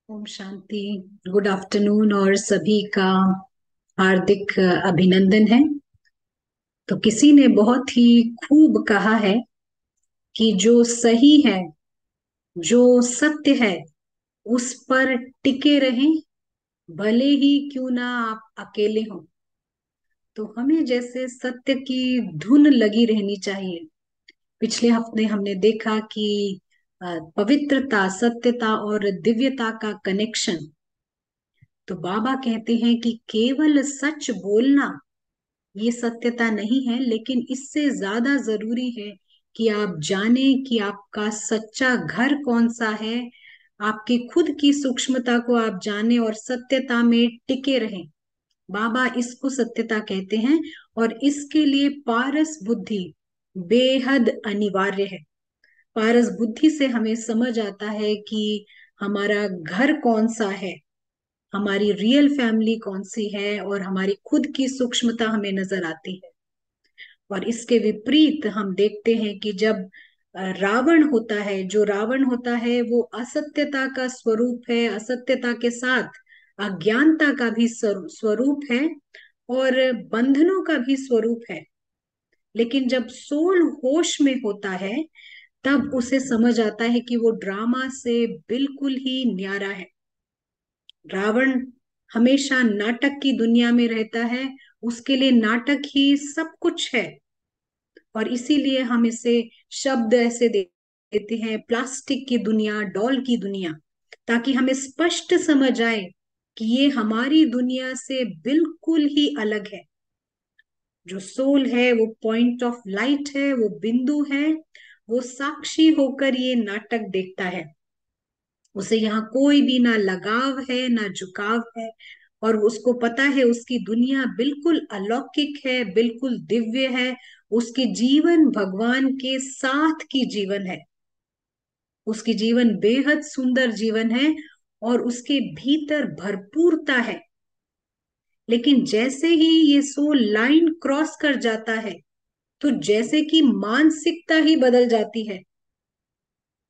Om Shanti. Good afternoon और सभी का हार्दिक अभिनंदन है। तो किसी ने बहुत ही खूब कहा है कि जो सही है, जो सत्य है, उस पर टिके रहें, भले ही क्यों ना आप अकेले हों। तो हमें जैसे सत्य की धुन लगी रहनी चाहिए। पिछले हफ्ते हमने देखा कि पवित्रता, सत्यता और दिव्यता का कनेक्शन। तो बाबा कहते हैं कि केवल सच बोलना ये सत्यता नहीं है, लेकिन इससे ज्यादा जरूरी है कि आप जाने कि आपका सच्चा घर कौन सा है। आपकी खुद की सूक्ष्मता को आप जाने और सत्यता में टिके रहें। बाबा इसको सत्यता कहते हैं और इसके लिए पारस बुद्धि बेहद अनिवार्य है। पारस बुद्धि से हमें समझ आता है कि हमारा घर कौन सा है, हमारी रियल फैमिली कौन सी है, और हमारी खुद की सूक्ष्मता हमें नजर आती है। और इसके विपरीत हम देखते हैं कि जब रावण होता है, जो रावण होता है वो असत्यता का स्वरूप है, असत्यता के साथ अज्ञानता का भी स्वरूप है और बंधनों का भी स्वरूप है। लेकिन जब सोल होश में होता है, तब उसे समझ आता है कि वो ड्रामा से बिल्कुल ही न्यारा है। रावण हमेशा नाटक की दुनिया में रहता है, उसके लिए नाटक ही सब कुछ है। और इसीलिए हम इसे शब्द ऐसे देते हैं, प्लास्टिक की दुनिया, डॉल की दुनिया, ताकि हमें स्पष्ट समझ आए कि ये हमारी दुनिया से बिल्कुल ही अलग है। जो सोल है वो पॉइंट ऑफ लाइट है, वो बिंदु है, वो साक्षी होकर ये नाटक देखता है। उसे यहाँ कोई भी ना लगाव है ना झुकाव है, और उसको पता है उसकी दुनिया बिल्कुल अलौकिक है, बिल्कुल दिव्य है। उसकी जीवन भगवान के साथ की जीवन है, उसकी जीवन बेहद सुंदर जीवन है और उसके भीतर भरपूरता है। लेकिन जैसे ही ये सोल लाइन क्रॉस कर जाता है, तो जैसे कि मानसिकता ही बदल जाती है,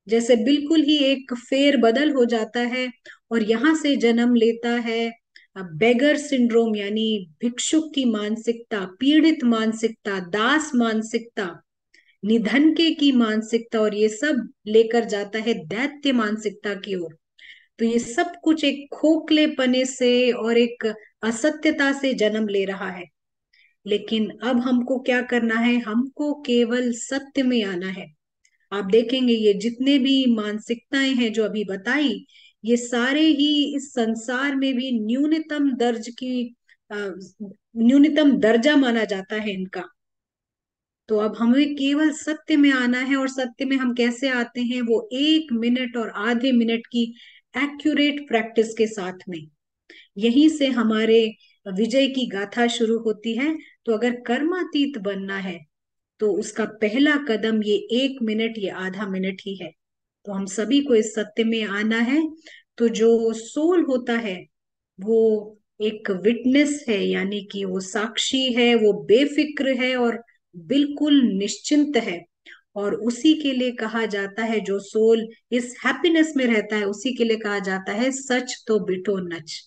जैसे बिल्कुल ही एक फेर बदल हो जाता है और यहां से जन्म लेता है बेगर सिंड्रोम, यानी भिक्षुक की मानसिकता, पीड़ित मानसिकता, दास मानसिकता, निधनके की मानसिकता, और ये सब लेकर जाता है दैत्य मानसिकता की ओर। तो ये सब कुछ एक खोखलेपने से और एक असत्यता से जन्म ले रहा है। लेकिन अब हमको क्या करना है? हमको केवल सत्य में आना है। आप देखेंगे ये जितने भी मानसिकताएं हैं जो अभी बताई, ये सारे ही इस संसार में भी न्यूनतम न्यूनतम दर्जा माना जाता है इनका। तो अब हमें केवल सत्य में आना है। और सत्य में हम कैसे आते हैं? वो 1 मिनट और आधे मिनट की एक्यूरेट प्रैक्टिस के साथ में। यहीं से हमारे विजय की गाथा शुरू होती है। तो अगर कर्मातीत बनना है, तो उसका पहला कदम ये 1 मिनट, ये आधा मिनट ही है। तो हम सभी को इस सत्य में आना है। तो जो सोल होता है वो एक विटनेस है, यानी कि वो साक्षी है, वो बेफिक्र है और बिल्कुल निश्चिंत है। और उसी के लिए कहा जाता है, जो सोल इस हैप्पीनेस में रहता है, उसी के लिए कहा जाता है सच तो बिठो नच।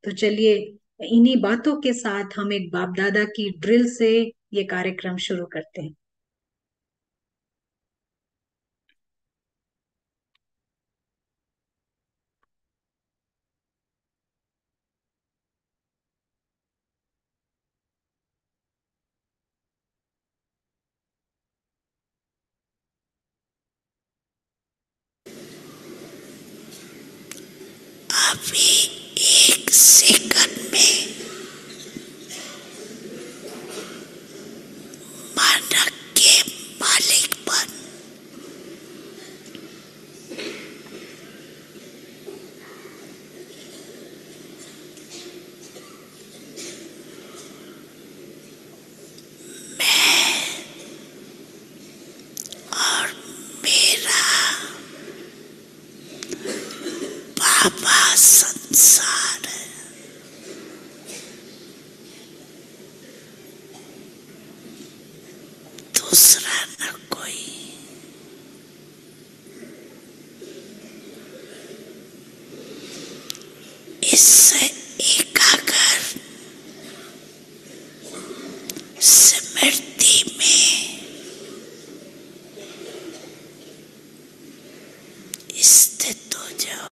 तो चलिए, इन्हीं बातों के साथ हम एक बाप दादा की ड्रिल से ये कार्यक्रम शुरू करते हैं। अभी एक सेकंड में मानक के मालिक बन। और मेरे आभास संसार है, दूसरा न कोई। इससे एकाकार स्मृति में स्थित हो जाओ।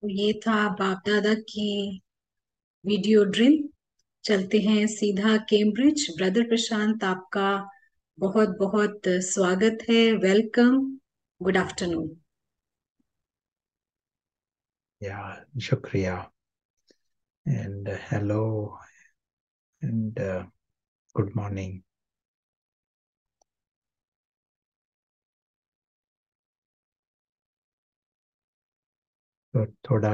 तो ये था बाप दादा की वीडियो ड्रिल। चलते हैं सीधा कैम्ब्रिज। ब्रदर प्रशांत, आपका बहुत बहुत स्वागत है। Welcome. Good afternoon. Yeah, shukriya. And hello and good morning. तो थोड़ा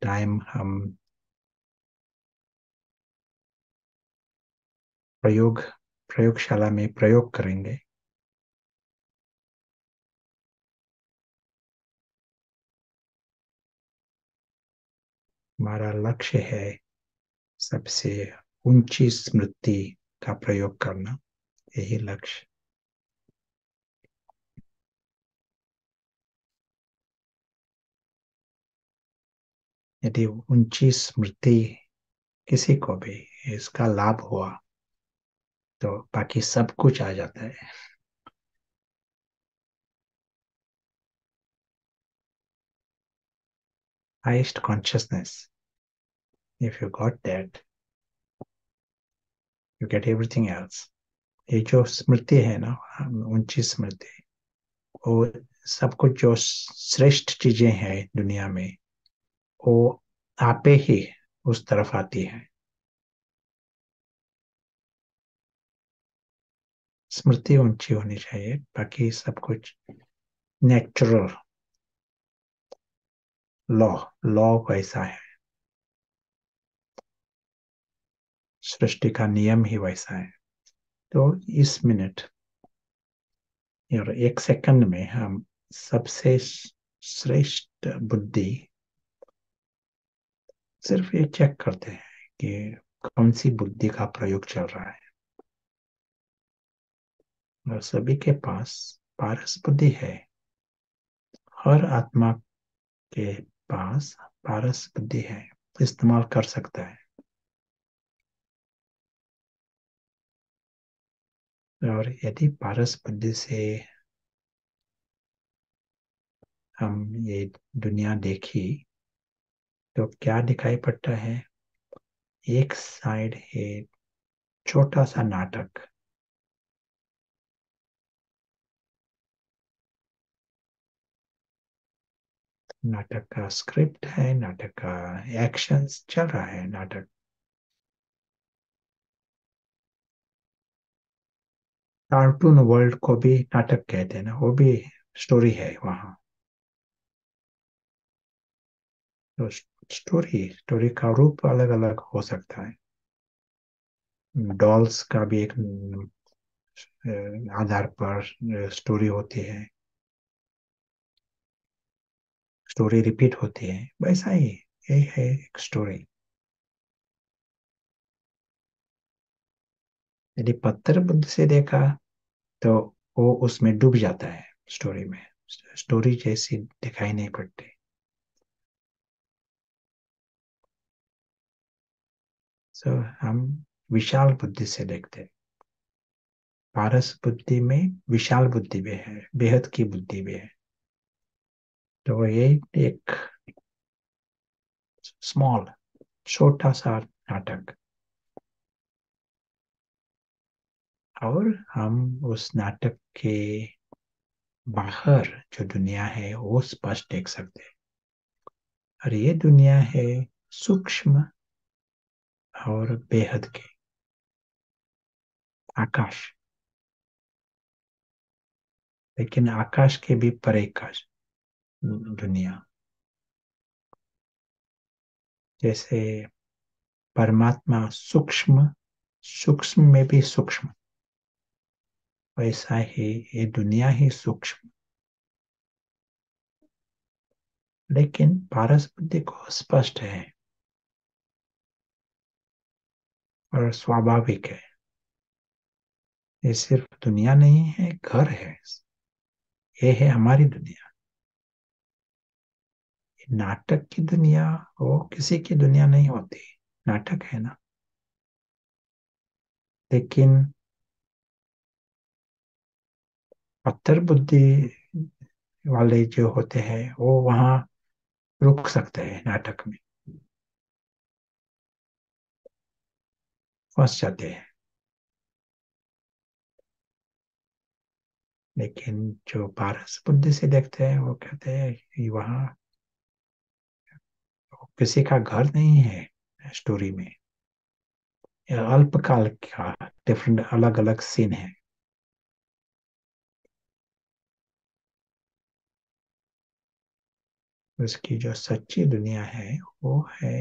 टाइम हम प्रयोगशाला में प्रयोग करेंगे। हमारा लक्ष्य है सबसे ऊंची स्मृति का प्रयोग करना, यही लक्ष्य। यदि ऊंची स्मृति किसी को भी इसका लाभ हुआ तो बाकी सब कुछ आ जाता है। Highest consciousness, if you got that, you get everything else. ये जो स्मृति है ना, ऊंची स्मृति, वो सब कुछ जो श्रेष्ठ चीजें हैं दुनिया में, वो आपे ही उस तरफ आती है। स्मृति ऊंची होनी चाहिए, बाकी सब कुछ नेचुरल लॉ लॉ वैसा है, सृष्टि का नियम ही वैसा है। तो इस मिनट और एक सेकंड में हम सबसे श्रेष्ठ बुद्धि सिर्फ ये चेक करते हैं कि कौन सी बुद्धि का प्रयोग चल रहा है। और सभी के पास पारस बुद्धि है, हर आत्मा के पास पारस बुद्धि है, इस्तेमाल कर सकता है। और यदि पारस बुद्धि से हम ये दुनिया देखी तो क्या दिखाई पड़ता है? एक साइड है छोटा सा नाटक, नाटक का स्क्रिप्ट है, नाटक का एक्शंस चल रहा है। नाटक कार्टून वर्ल्ड को भी नाटक कहते हैं ना, वो भी स्टोरी है वहां। तो स्टोरी स्टोरी का रूप अलग अलग हो सकता है। डॉल्स का भी एक आधार पर स्टोरी होती है, स्टोरी रिपीट होती है, वैसा ही ये है एक स्टोरी। यदि पत्थर बुद्ध से देखा तो वो उसमें डूब जाता है, स्टोरी में, स्टोरी जैसी दिखाई नहीं पड़ती। सो हम विशाल बुद्धि से देखते हैं। पारस बुद्धि में विशाल बुद्धि भी है, बेहद की बुद्धि भी है। तो ये एक स्मॉल, छोटा सा नाटक, और हम उस नाटक के बाहर जो दुनिया है वो स्पष्ट देख सकते हैं। और ये दुनिया है सूक्ष्म और बेहद की, आकाश। लेकिन आकाश के भी परे का दुनिया। जैसे परमात्मा सूक्ष्म, सूक्ष्म में भी सूक्ष्म, वैसा ही ये दुनिया ही सूक्ष्म। लेकिन पारस बुद्धि को स्पष्ट है और स्वाभाविक है। ये सिर्फ दुनिया नहीं है, घर है। ये है हमारी दुनिया। नाटक की दुनिया वो किसी की दुनिया नहीं होती, नाटक है ना। लेकिन पत्थर बुद्धि वाले जो होते हैं वो वहां रुक सकते हैं, नाटक में फंस जाते हैं। लेकिन जो पारस बुद्धि से देखते हैं वो कहते हैं कि वहां किसी का घर नहीं है स्टोरी में। यह अल्पकाल का डिफरेंट अलग अलग सीन है। उसकी जो सच्ची दुनिया है वो है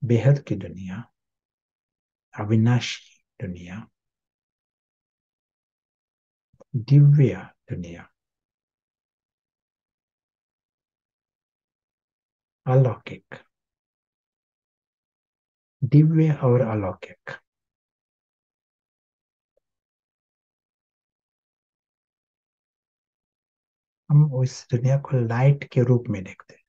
बेहद की दुनिया, अविनाशी दुनिया, दिव्य दुनिया, अलौकिक, दिव्य और अलौकिक। हम उस दुनिया को लाइट के रूप में देखते हैं।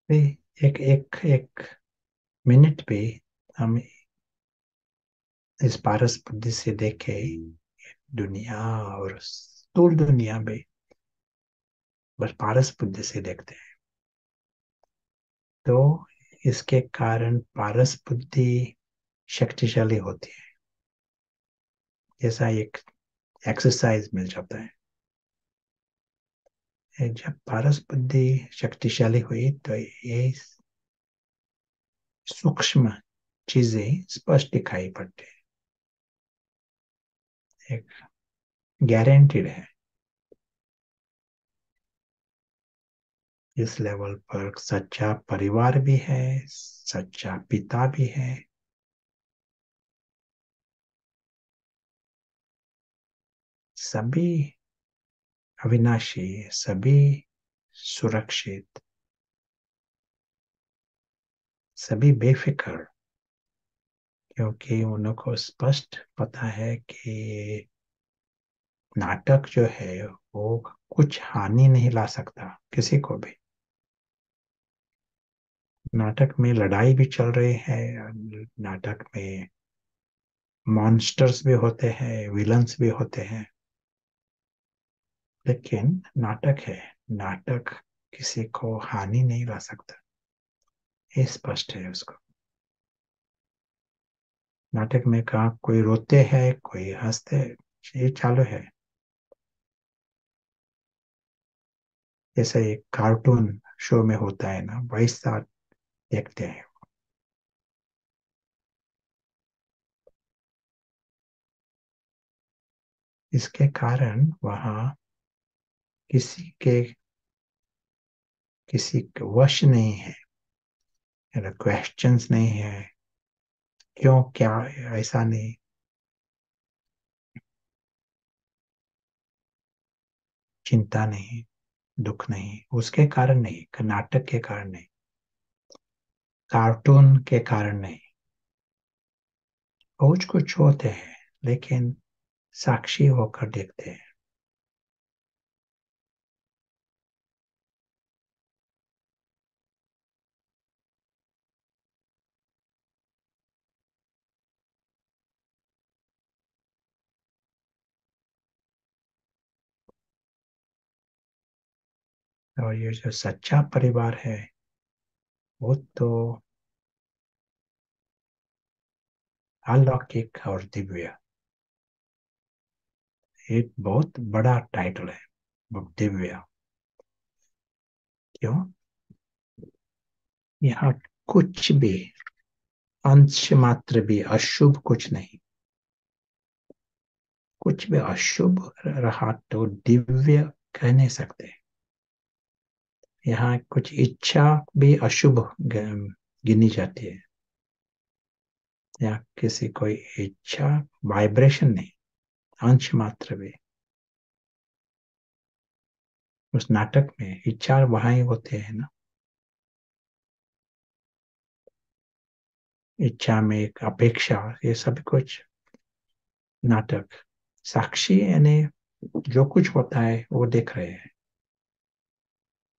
एक एक एक मिनट पे हम इस पारस बुद्धि से देखे दुनिया और स्थूल दुनिया में बस पारस बुद्धि से देखते हैं। तो इसके कारण पारस बुद्धि शक्तिशाली होती है, जैसा एक एक्सरसाइज मिल जाता है। जब पारस बुद्धि शक्तिशाली हुई तो ये सूक्ष्म चीजें स्पष्ट दिखाई पड़ती है, एक गारंटीड है। इस लेवल पर सच्चा परिवार भी है, सच्चा पिता भी है, सभी अविनाशी, सभी सुरक्षित, सभी बेफिक्र, क्योंकि उनको स्पष्ट पता है कि नाटक जो है वो कुछ हानि नहीं ला सकता किसी को भी। नाटक में लड़ाई भी चल रही है, नाटक में मॉन्स्टर्स भी होते हैं, विलन्स भी होते हैं, लेकिन नाटक है। नाटक किसी को हानि नहीं ला सकता, ये स्पष्ट है उसको। नाटक में कहा कोई रोते हैं, कोई हंसते, ये चालू है। जैसे एक कार्टून शो में होता है ना, वैसा देखते हैं। इसके कारण वहाँ किसी के वश नहीं है, क्वेश्चंस नहीं है, क्यों, क्या, ऐसा नहीं, चिंता नहीं, दुख नहीं, उसके कारण नहीं, नाटक के कारण नहीं, कार्टून के कारण नहीं। बहुत कुछ होते हैं लेकिन साक्षी होकर देखते हैं। और ये जो सच्चा परिवार है वो तो अलौकिक और दिव्य, एक बहुत बड़ा टाइटल है, वो दिव्य। क्यों? यहाँ कुछ भी अंश मात्र भी अशुभ कुछ नहीं। कुछ भी अशुभ रहा तो दिव्य कह नहीं सकते। यहाँ कुछ इच्छा भी अशुभ गिनी जाती है। या किसी कोई इच्छा वाइब्रेशन नहीं, अंश मात्र भी। उस नाटक में इच्छा वहां ही होते हैं ना। इच्छा में एक अपेक्षा, ये सब कुछ नाटक। साक्षी यानी जो कुछ होता है वो देख रहे हैं,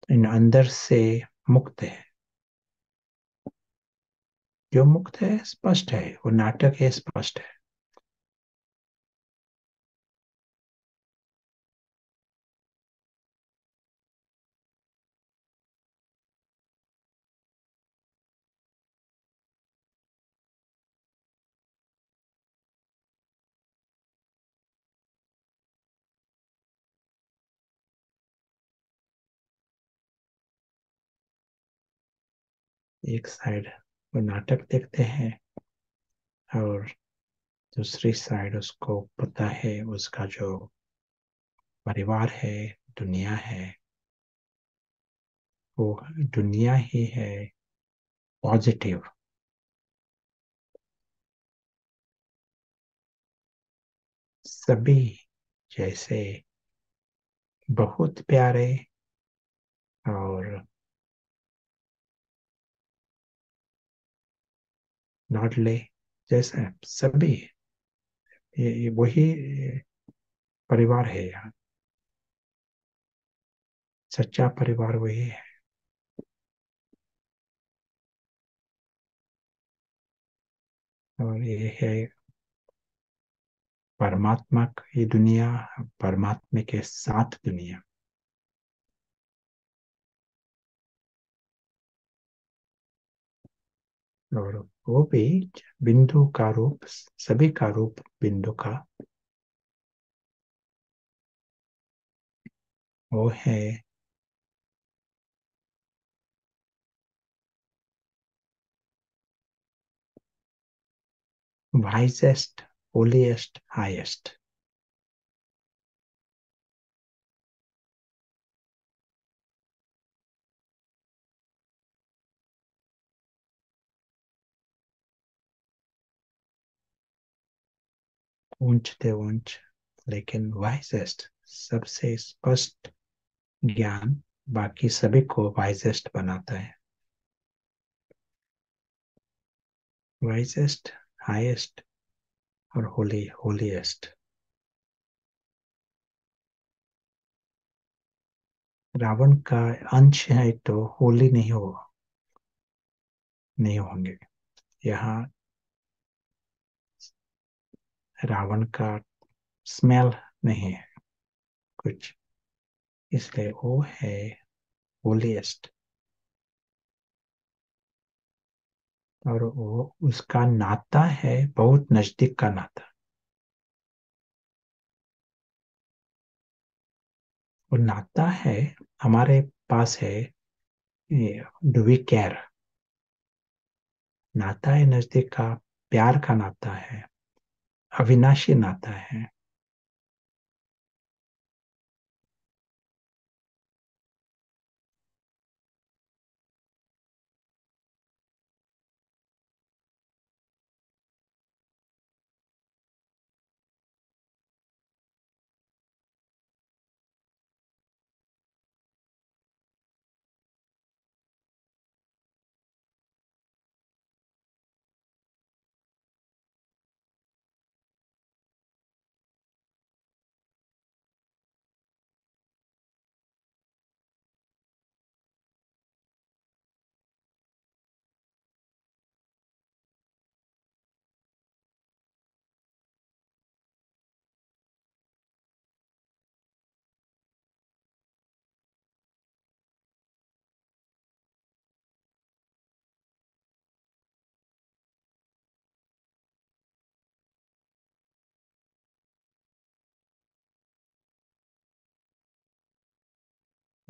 इन अंदर से मुक्त है। जो मुक्त है स्पष्ट है, वो नाटक है स्पष्ट है। एक साइड वो नाटक देखते हैं और दूसरी साइड उसको पता है उसका जो परिवार है, दुनिया है, वो दुनिया ही है पॉजिटिव। सभी जैसे बहुत प्यारे और लाडले, जैसे सभी, ये वही परिवार है यहाँ। सच्चा परिवार वही है। और ये है परमात्मा की दुनिया, परमात्मा के साथ दुनिया। और वो भी बिंदु का रूप, सभी का रूप बिंदु का, वो है वाइजेस्ट, होलीएस्ट, हाईएस्ट। ऊंचते ऊंच लेकिन वाइजेस्ट, सबसे स्पष्ट ज्ञान बाकी सभी को वाइजेस्ट बनाता है। वाइजेस्ट, हाईएस्ट और होलीएस्ट। रावण का अंश है तो होली नहीं होंगे। यहाँ रावण का स्मेल नहीं है कुछ, इसलिए वो है होलीएस्ट। और वो उसका नाता है बहुत नजदीक का नाता। वो नाता है, हमारे पास है, डू वी केयर, नाता है नजदीक का, प्यार का नाता है, अविनाशी नाता है।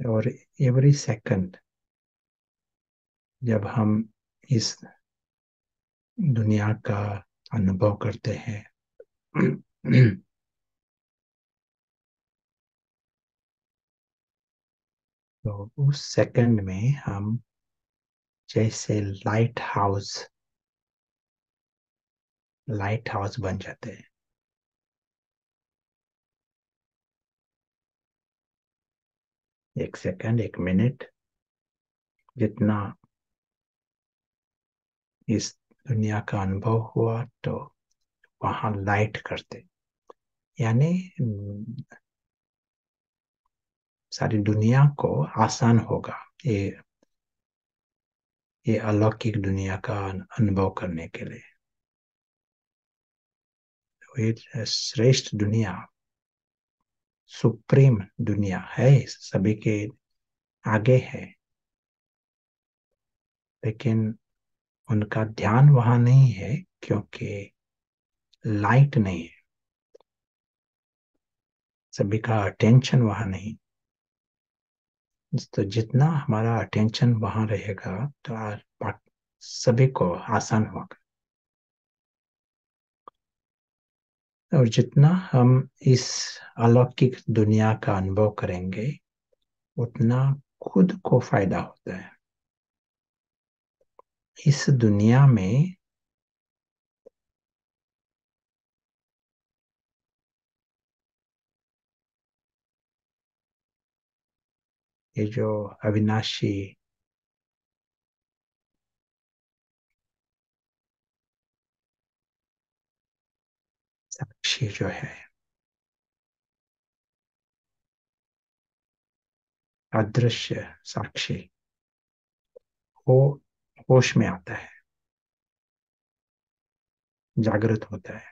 और एवरी सेकंड जब हम इस दुनिया का अनुभव करते हैं तो उस सेकंड में हम जैसे लाइट हाउस बन जाते हैं। एक सेकंड, एक मिनट, जितना इस दुनिया का अनुभव हुआ तो वहां लाइट करते, यानी सारी दुनिया को आसान होगा ये अलौकिक दुनिया का अनुभव करने के लिए। तो ये श्रेष्ठ दुनिया, सुप्रीम दुनिया है, सभी के आगे है, लेकिन उनका ध्यान वहां नहीं है क्योंकि लाइट नहीं है। सभी का अटेंशन वहां नहीं। तो जितना हमारा अटेंशन वहां रहेगा तो सभी को आसान होगा। और जितना हम इस अलौकिक दुनिया का अनुभव करेंगे उतना खुद को फायदा होता है। इस दुनिया में ये जो अविनाशी साक्षी जो है, अदृश्य साक्षी, वो होश में आता है, जागृत होता है।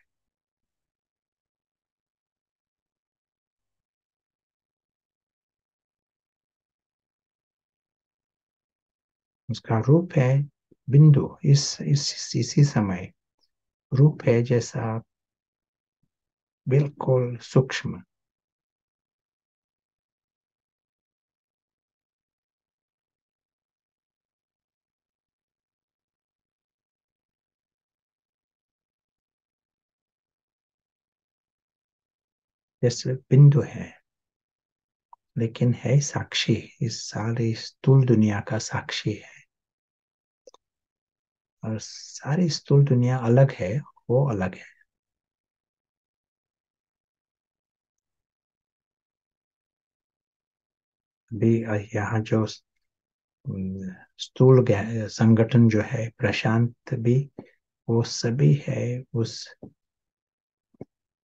उसका रूप है बिंदु। इसी समय रूप है जैसा बिल्कुल सूक्ष्म। जैसे बिंदु है, लेकिन है साक्षी, इस सारी स्थूल दुनिया का साक्षी है। और सारी स्थूल दुनिया अलग है, वो अलग है। अभी यहाँ जो स्थूल संगठन जो है प्रशांत भी, वो सभी है उस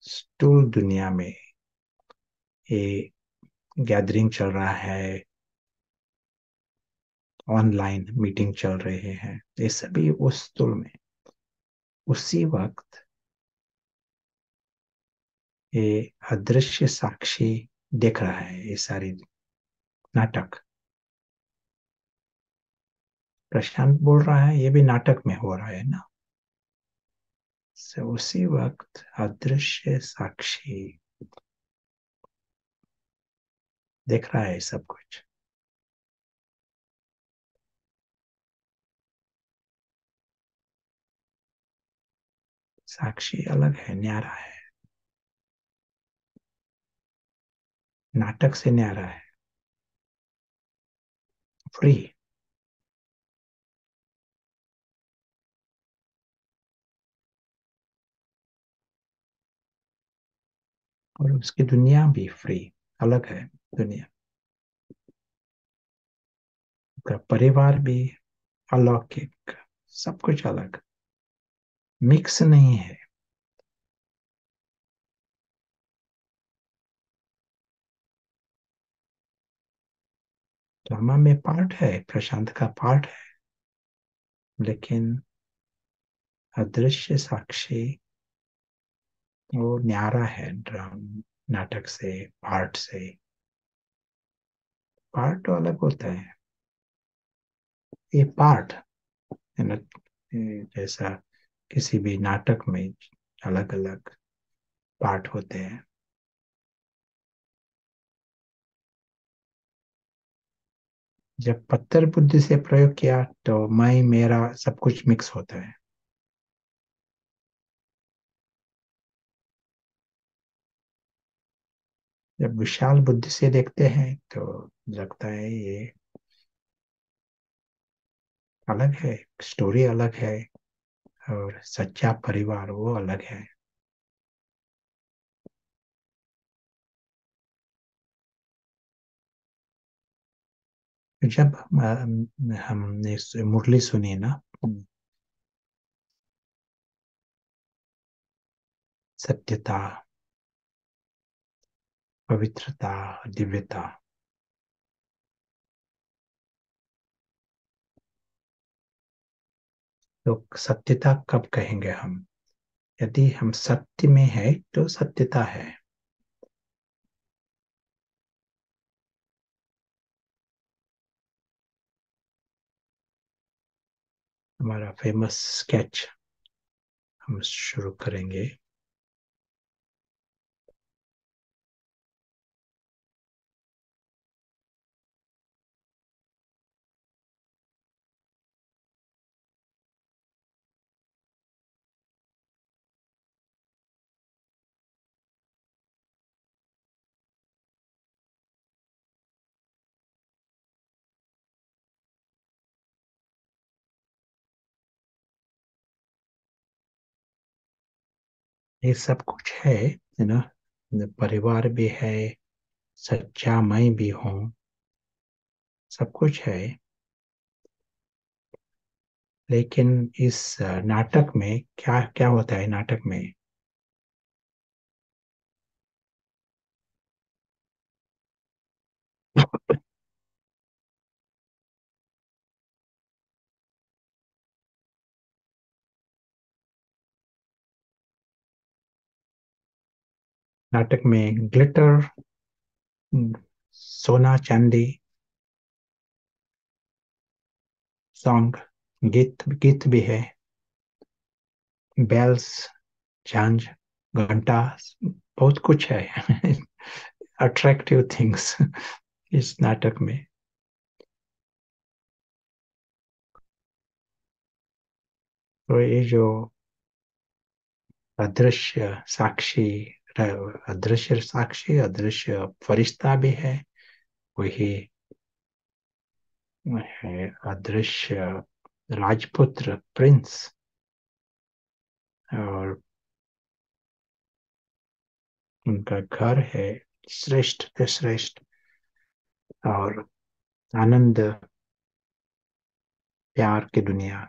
स्थूल दुनिया में। ये गैदरिंग चल रहा है, ऑनलाइन मीटिंग चल रहे हैं, ये सभी उस स्थूल में। उसी वक्त ये अदृश्य साक्षी देख रहा है ये सारी नाटक। प्रशांत बोल रहा है, ये भी नाटक में हो रहा है ना। उसी वक्त अदृश्य साक्षी देख रहा है सब कुछ। साक्षी अलग है, न्यारा है, नाटक से न्यारा है, फ्री। और उसकी दुनिया भी फ्री, अलग है दुनिया। उसका परिवार भी अलौकिक, सब कुछ अलग, मिक्स नहीं है। ड्रामा में पार्ट है, प्रशांत का पार्ट है, लेकिन अदृश्य साक्षी वो न्यारा है ड्राम नाटक से, पार्ट से। पार्ट तो अलग होता है, ये पार्ट है ना। जैसा किसी भी नाटक में अलग अलग पार्ट होते हैं। जब पत्थर बुद्धि से प्रयोग किया तो मैं मेरा सब कुछ मिक्स होता है। जब विशाल बुद्धि से देखते हैं तो लगता है ये अलग है, स्टोरी अलग है, और सच्चा परिवार वो अलग है। जब हमने मुरली सुनी ना, सत्यता, पवित्रता, दिव्यता, तो सत्यता कब कहेंगे हम? यदि हम सत्य में है तो सत्यता है। हमारा फेमस स्केच हम शुरू करेंगे। ये सब कुछ है ना, परिवार भी है, सच्चा मैं भी हूँ, सब कुछ है। लेकिन इस नाटक में क्या क्या होता है नाटक में? नाटक में ग्लिटर, सोना चांदी, सॉन्ग, गीत गीत भी है, बेल्स, झांझ, घंटा, बहुत कुछ है। अट्रैक्टिव थिंग्स इस नाटक में। तो ये जो अदृश्य साक्षी, अदृश्य साक्षी, अदृश्य फरिश्ता भी है, वही है अदृश्य राजपुत्र, प्रिंस, और उनका घर है श्रेष्ठ से श्रेष्ठ, और आनंद, प्यार की दुनिया,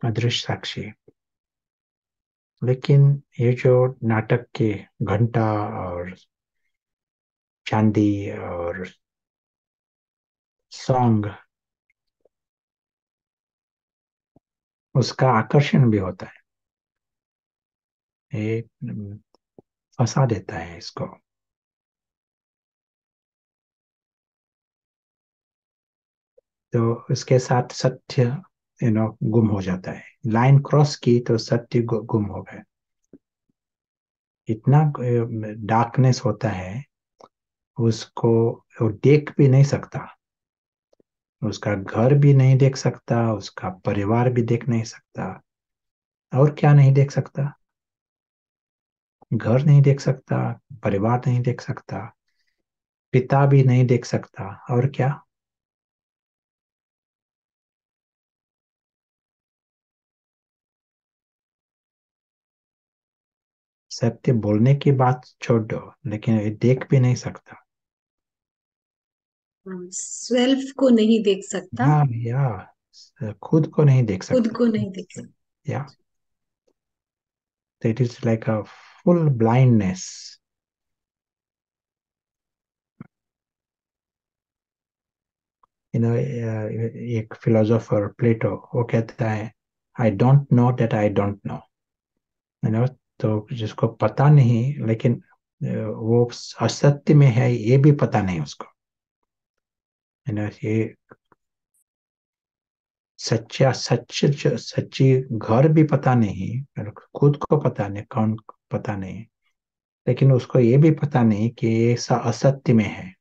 अदृश्य साक्षी। लेकिन ये जो नाटक के घंटा और चांदी और सॉन्ग, उसका आकर्षण भी होता है, ये फंसा देता है इसको। तो इसके साथ सत्य गुम हो जाता है। लाइन क्रॉस की तो सत्य गुम हो गए। इतना डार्कनेस होता है, उसको वो देख भी नहीं सकता, उसका घर भी नहीं देख सकता, उसका परिवार भी देख नहीं सकता। और क्या नहीं देख सकता? घर नहीं देख सकता, परिवार नहीं देख सकता, पिता भी नहीं देख सकता, और क्या? सत्य बोलने की बात छोड़ दो, लेकिन ये देख भी नहीं सकता। सेल्फ को नहीं देख सकता, या खुद को नहीं देख खुद सकता। को नहीं देख सकता। या it is like a full blindness. एक फिलोसोफर प्लेटो वो कहता है, I don't know that I don't know. तो जिसको पता नहीं, लेकिन वो असत्य में है ये भी पता नहीं उसको। ये सच्चा सच सच्ची घर भी पता नहीं, खुद को पता नहीं, कौन पता नहीं, लेकिन उसको ये भी पता नहीं कि ये असत्य में है।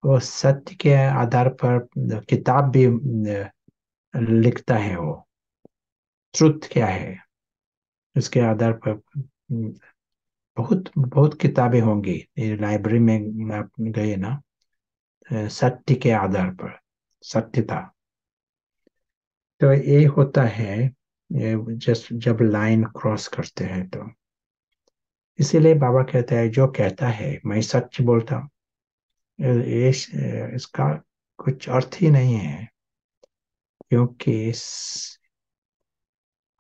वो सत्य के आधार पर किताब भी लिखता है। वो ट्रुथ क्या है उसके आधार पर बहुत बहुत किताबें होंगी। ये लाइब्रेरी में आप गए ना, सत्य के आधार पर, सत्यता। तो ये होता है, ये जस्ट जब लाइन क्रॉस करते हैं तो। इसीलिए बाबा कहता है, जो कहता है मैं सच बोलता हूँ, ये इसका कुछ अर्थ ही नहीं है, क्योंकि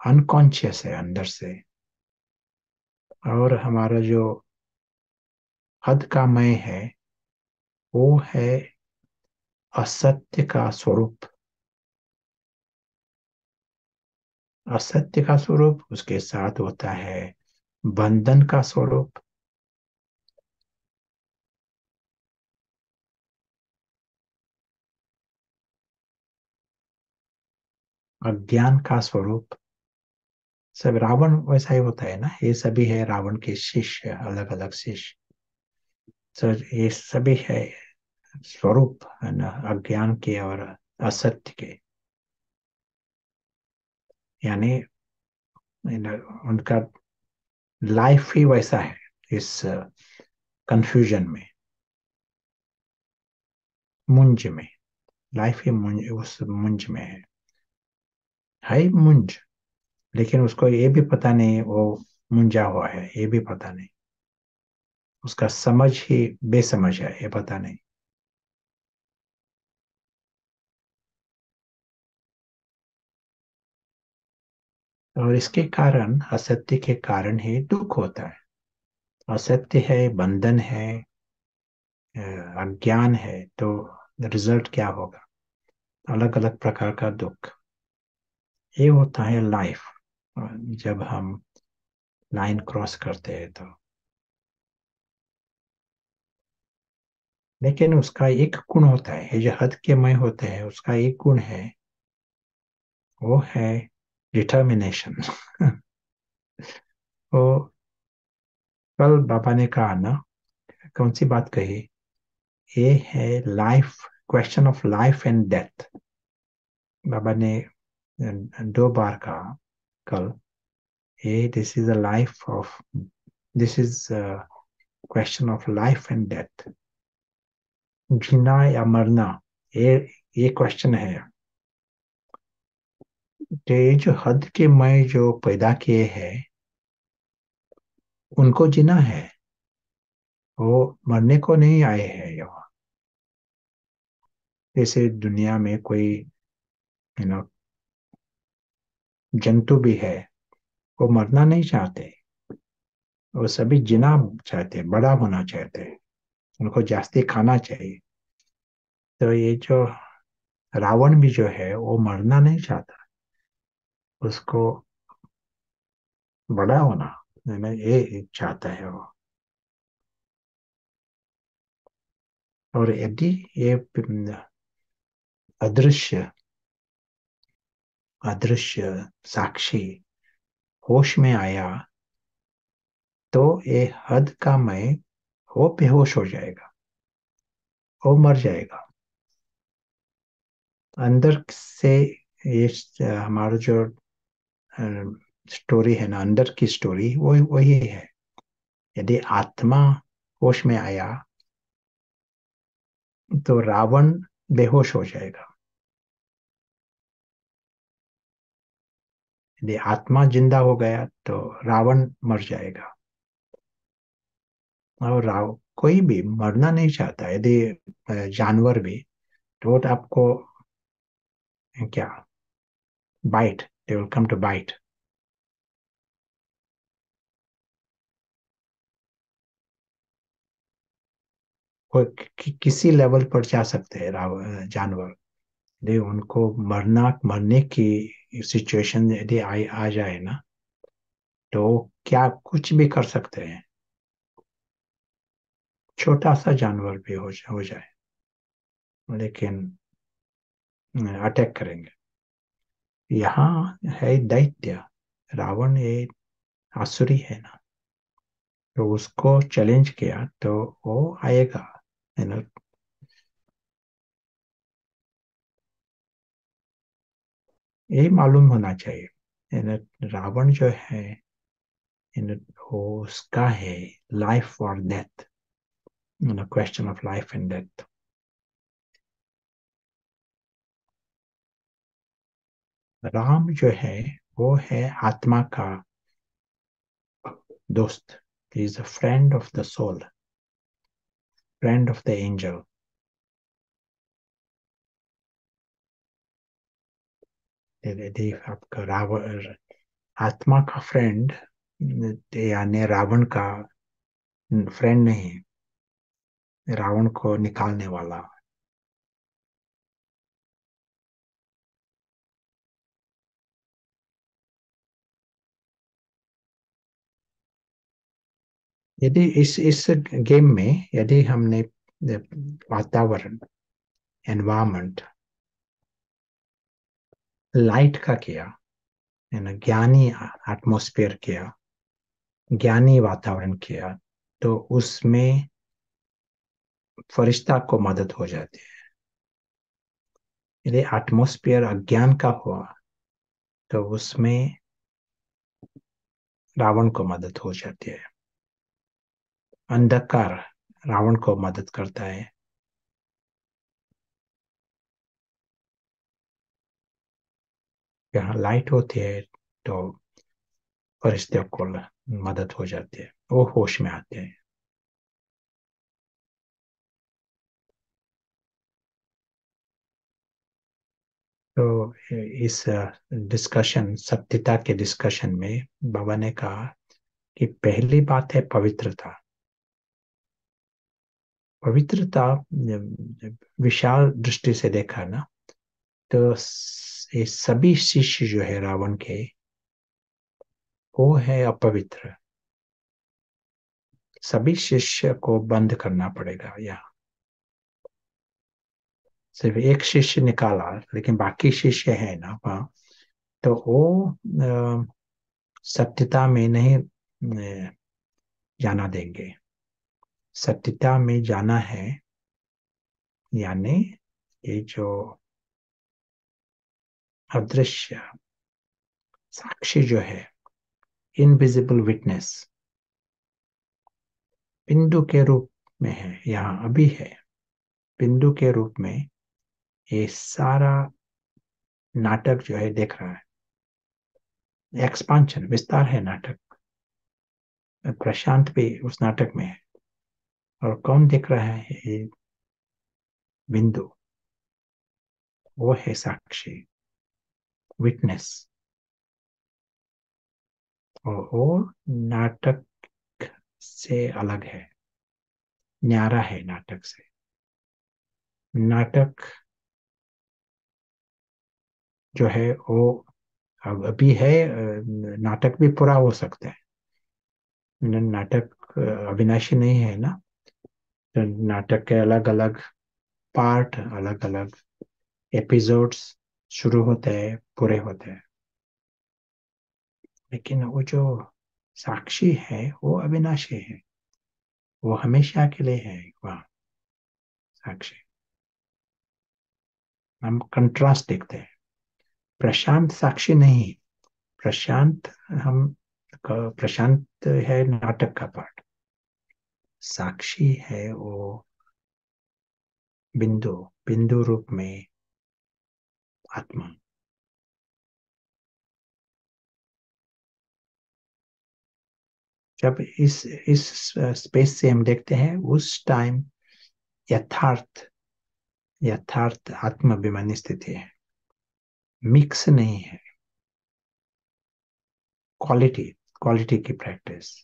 अनकॉन्शियस है अंदर से। और हमारा जो हद का मैं है, वो है असत्य का स्वरूप। असत्य का स्वरूप, उसके साथ होता है बंधन का स्वरूप, अज्ञान का स्वरूप। सब रावण वैसा ही होता है ना, ये सभी है रावण के शिष्य, अलग अलग शिष्य। तो ये सभी है स्वरूप, है ना, अज्ञान के और असत्य के। यानी उनका लाइफ ही वैसा है, इस कंफ्यूजन में, मुंज में। लाइफ ही मुंज, उस मुंज में है ही मुंज। लेकिन उसको ये भी पता नहीं वो मुंजा हुआ है, ये भी पता नहीं। उसका समझ ही बेसमझ है, ये पता नहीं। और इसके कारण, असत्य के कारण ही दुख होता है। असत्य है, बंधन है, अज्ञान है, तो रिजल्ट क्या होगा? अलग अलग प्रकार का दुख। ये होता है लाइफ, जब हम लाइन क्रॉस करते हैं तो। लेकिन उसका एक गुण होता है, ये जो हद के मय होते हैं, उसका एक गुण है, वो है डिटर्मिनेशन। वो कल बाबा ने कहा ना, कौन सी बात कही? ये है life, question of life and death. बाबा ने दो बार कहा कल, ये this is a life of, this is question of life and death. जीना या मरना, ये क्वेश्चन है। तो ये जो हद के मय जो पैदा किए हैं, उनको जीना है, वो मरने को नहीं आए हैं यहाँ। जैसे दुनिया में कोई यू नो जंतु भी है, वो मरना नहीं चाहते, वो सभी जीना चाहते, बड़ा होना चाहते, उनको जास्ती खाना चाहिए। तो ये जो रावण भी जो है, वो मरना नहीं चाहता, उसको बड़ा होना, ये चाहता है वो। और यदि ये अदृश्य अदृश्य साक्षी होश में आया, तो ये हद का मैं, वो बेहोश हो जाएगा, वो मर जाएगा अंदर से। ये हमारा जो स्टोरी है ना, अंदर की स्टोरी, वो वही है। यदि आत्मा होश में आया, तो रावण बेहोश हो जाएगा। यदि आत्मा जिंदा हो गया, तो रावण मर जाएगा। और कोई भी मरना नहीं चाहता। यदि जानवर भी, तो वो तो आपको क्या, bite, they will come to bite. वो किसी लेवल पर जा सकते हैं जानवर। यदि उनको मरने की सिचुएशन यदि आ जाए ना, तो क्या कुछ भी कर सकते हैं। छोटा सा जानवर भी हो जाए, लेकिन अटैक करेंगे। यहाँ है दैत्य, रावण ये आसुरी है ना, तो उसको चैलेंज किया तो वो आएगा, है ना। यही मालूम होना चाहिए। रावण जो है वो उसका है लाइफ और death, question of life and death. Ram जो है वो है आत्मा का दोस्त। He is a friend of the soul, friend of the angel. यदि आपका रावण आत्मा का फ्रेंड, यानी रावण का फ्रेंड नहीं, रावण को निकालने वाला। यदि इस गेम में यदि हमने वातावरण, एनवायरमेंट लाइट का किया, है ना, ज्ञानी एटमॉस्फेयर किया, ज्ञानी वातावरण किया, तो उसमें फरिश्ता को मदद हो जाती है। यदि एटमॉस्फेयर अज्ञान का हुआ तो उसमें रावण को मदद हो जाती है। अंधकार रावण को मदद करता है। जहाँ लाइट होती है तो फरिश्तों को मदद हो जाती है, वो होश में आते हैं। तो इस डिस्कशन, सत्यता के डिस्कशन में बाबा ने कहा कि पहली बात है पवित्रता। पवित्रता विशाल दृष्टि से देखा ना, तो ये सभी शिष्य जो है रावण के, वो है अपवित्र। सभी शिष्य को बंद करना पड़ेगा यहाँ। सिर्फ एक शिष्य निकाला, लेकिन बाकी शिष्य है ना वहाँ, तो वो सत्यता में नहीं जाना देंगे। सत्यता में जाना है, यानी ये जो अदृश्य साक्षी जो है, इनविजिबल विटनेस, बिंदु के रूप में है, यहाँ अभी है। बिंदु के रूप में ये सारा नाटक जो है देख रहा है। एक्सपांशन, विस्तार है नाटक। प्रशांत भी उस नाटक में है। और कौन देख रहा है? ये बिंदु, वो है साक्षी, विटनेस। और वो नाटक से अलग है, न्यारा है नाटक से। नाटक जो है वो अब अभी है, नाटक भी पूरा हो सकता है। नाटक अविनाशी नहीं है ना, तो नाटक के अलग अलग पार्ट, अलग अलग एपिसोड्स शुरू होते हैं, पूरे होते हैं। लेकिन वो जो साक्षी है वो अविनाशी है, वो हमेशा के लिए है वह साक्षी। हम कंट्रास्ट देखते हैं। प्रशांत साक्षी नहीं। प्रशांत हम प्रशांत है नाटक का पार्ट। साक्षी है वो बिंदु, बिंदु रूप में आत्मा। जब इस स्पेस से हम देखते हैं, उस टाइम यथार्थ, यथार्थ आत्माभिमानी स्थिति है, मिक्स नहीं है। क्वालिटी, क्वालिटी की प्रैक्टिस।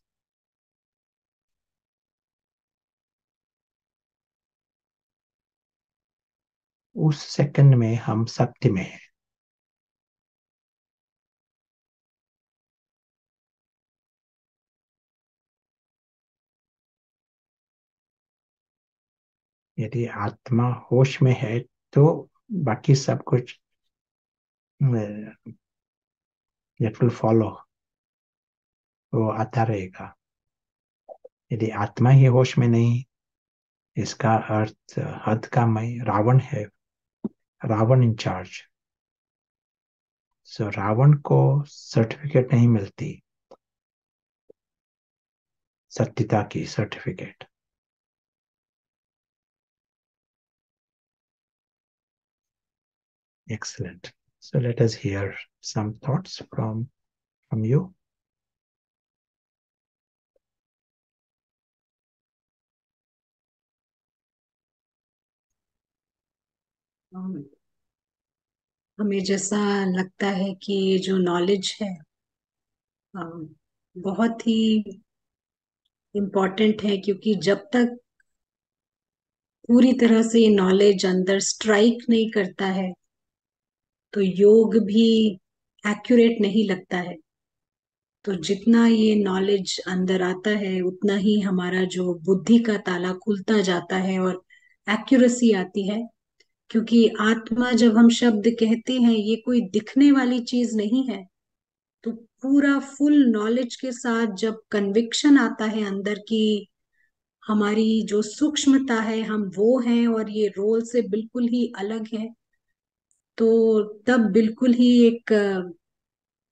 उस सेकंड में हम सत्य में हैं। यदि आत्मा होश में है तो बाकी सब कुछ इट विल फॉलो, वो आता रहेगा। यदि आत्मा ही होश में नहीं, इसका अर्थ हद का मैं रावण है, रावण इंचार्ज। सो रावण को सर्टिफिकेट नहीं मिलती, सत्यता की certificate. Excellent. So let us hear some thoughts from you. हमें जैसा लगता है कि ये जो नॉलेज है बहुत ही इम्पोर्टेंट है, क्योंकि जब तक पूरी तरह से ये नॉलेज अंदर स्ट्राइक नहीं करता है तो योग भी एक्यूरेट नहीं लगता है। तो जितना ये नॉलेज अंदर आता है उतना ही हमारा जो बुद्धि का ताला खुलता जाता है और एक्यूरेसी आती है। क्योंकि आत्मा जब हम शब्द कहते हैं ये कोई दिखने वाली चीज नहीं है। तो पूरा फुल नॉलेज के साथ जब कन्विक्शन आता है अंदर की हमारी जो सूक्ष्मता है हम वो हैं और ये रोल से बिल्कुल ही अलग है, तो तब बिल्कुल ही एक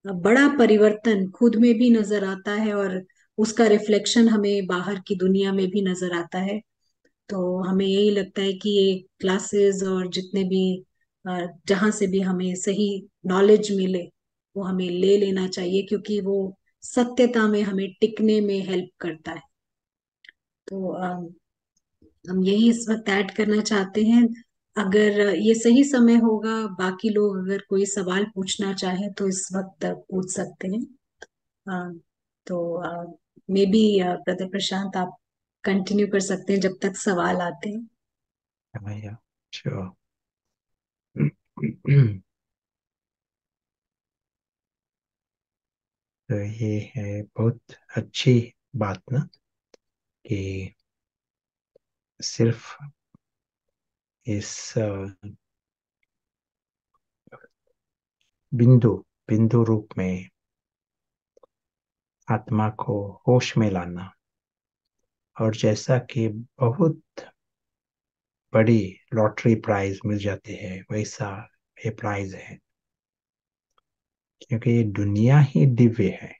बड़ा परिवर्तन खुद में भी नजर आता है और उसका रिफ्लेक्शन हमें बाहर की दुनिया में भी नजर आता है। तो हमें यही लगता है कि ये क्लासेस और जितने भी जहां से भी हमें सही नॉलेज मिले वो हमें ले लेना चाहिए, क्योंकि वो सत्यता में हमें टिकने में हेल्प करता है। तो हम यही इस वक्त ऐड करना चाहते हैं। अगर ये सही समय होगा, बाकी लोग अगर कोई सवाल पूछना चाहे तो इस वक्त पूछ सकते हैं। तो मे बी ब्रदर प्रशांत आप कंटिन्यू कर सकते हैं जब तक सवाल आते हैं। Yeah, sure. तो ये है बहुत अच्छी बात ना, कि सिर्फ इस बिंदु बिंदु रूप में आत्मा को होश में लाना, और जैसा कि बहुत बड़ी लॉटरी प्राइज मिल जाती है वैसा ये प्राइज है, क्योंकि ये दुनिया ही दिव्य है।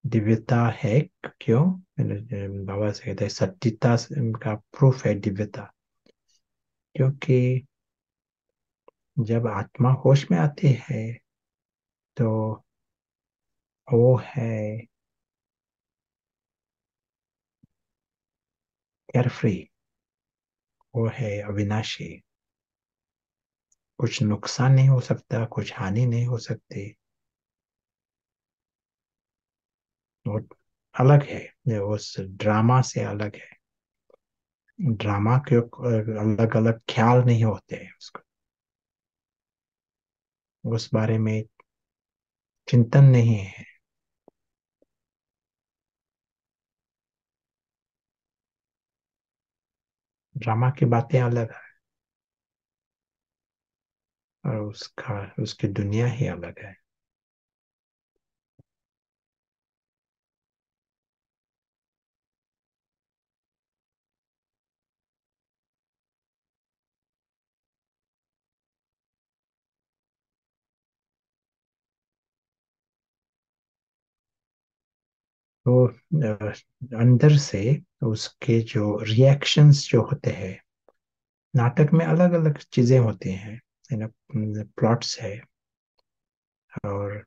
दिव्यता है। क्यों? बाबा से कहते हैं सत्यता का प्रूफ है दिव्यता। क्योंकि जब आत्मा होश में आती है तो वो है केयरफ्री, वो है अविनाशी। कुछ नुकसान नहीं हो सकता, कुछ हानि नहीं हो सकती। वो अलग है, उस ड्रामा से अलग है। ड्रामा के अलग अलग ख्याल नहीं होते हैं उसको, उस बारे में चिंतन नहीं है। ड्रामा की बातें अलग है और उसकी दुनिया ही अलग है। तो अंदर से उसके जो रिएक्शंस जो होते हैं, नाटक में अलग अलग चीजें होती हैं, प्लॉट्स है और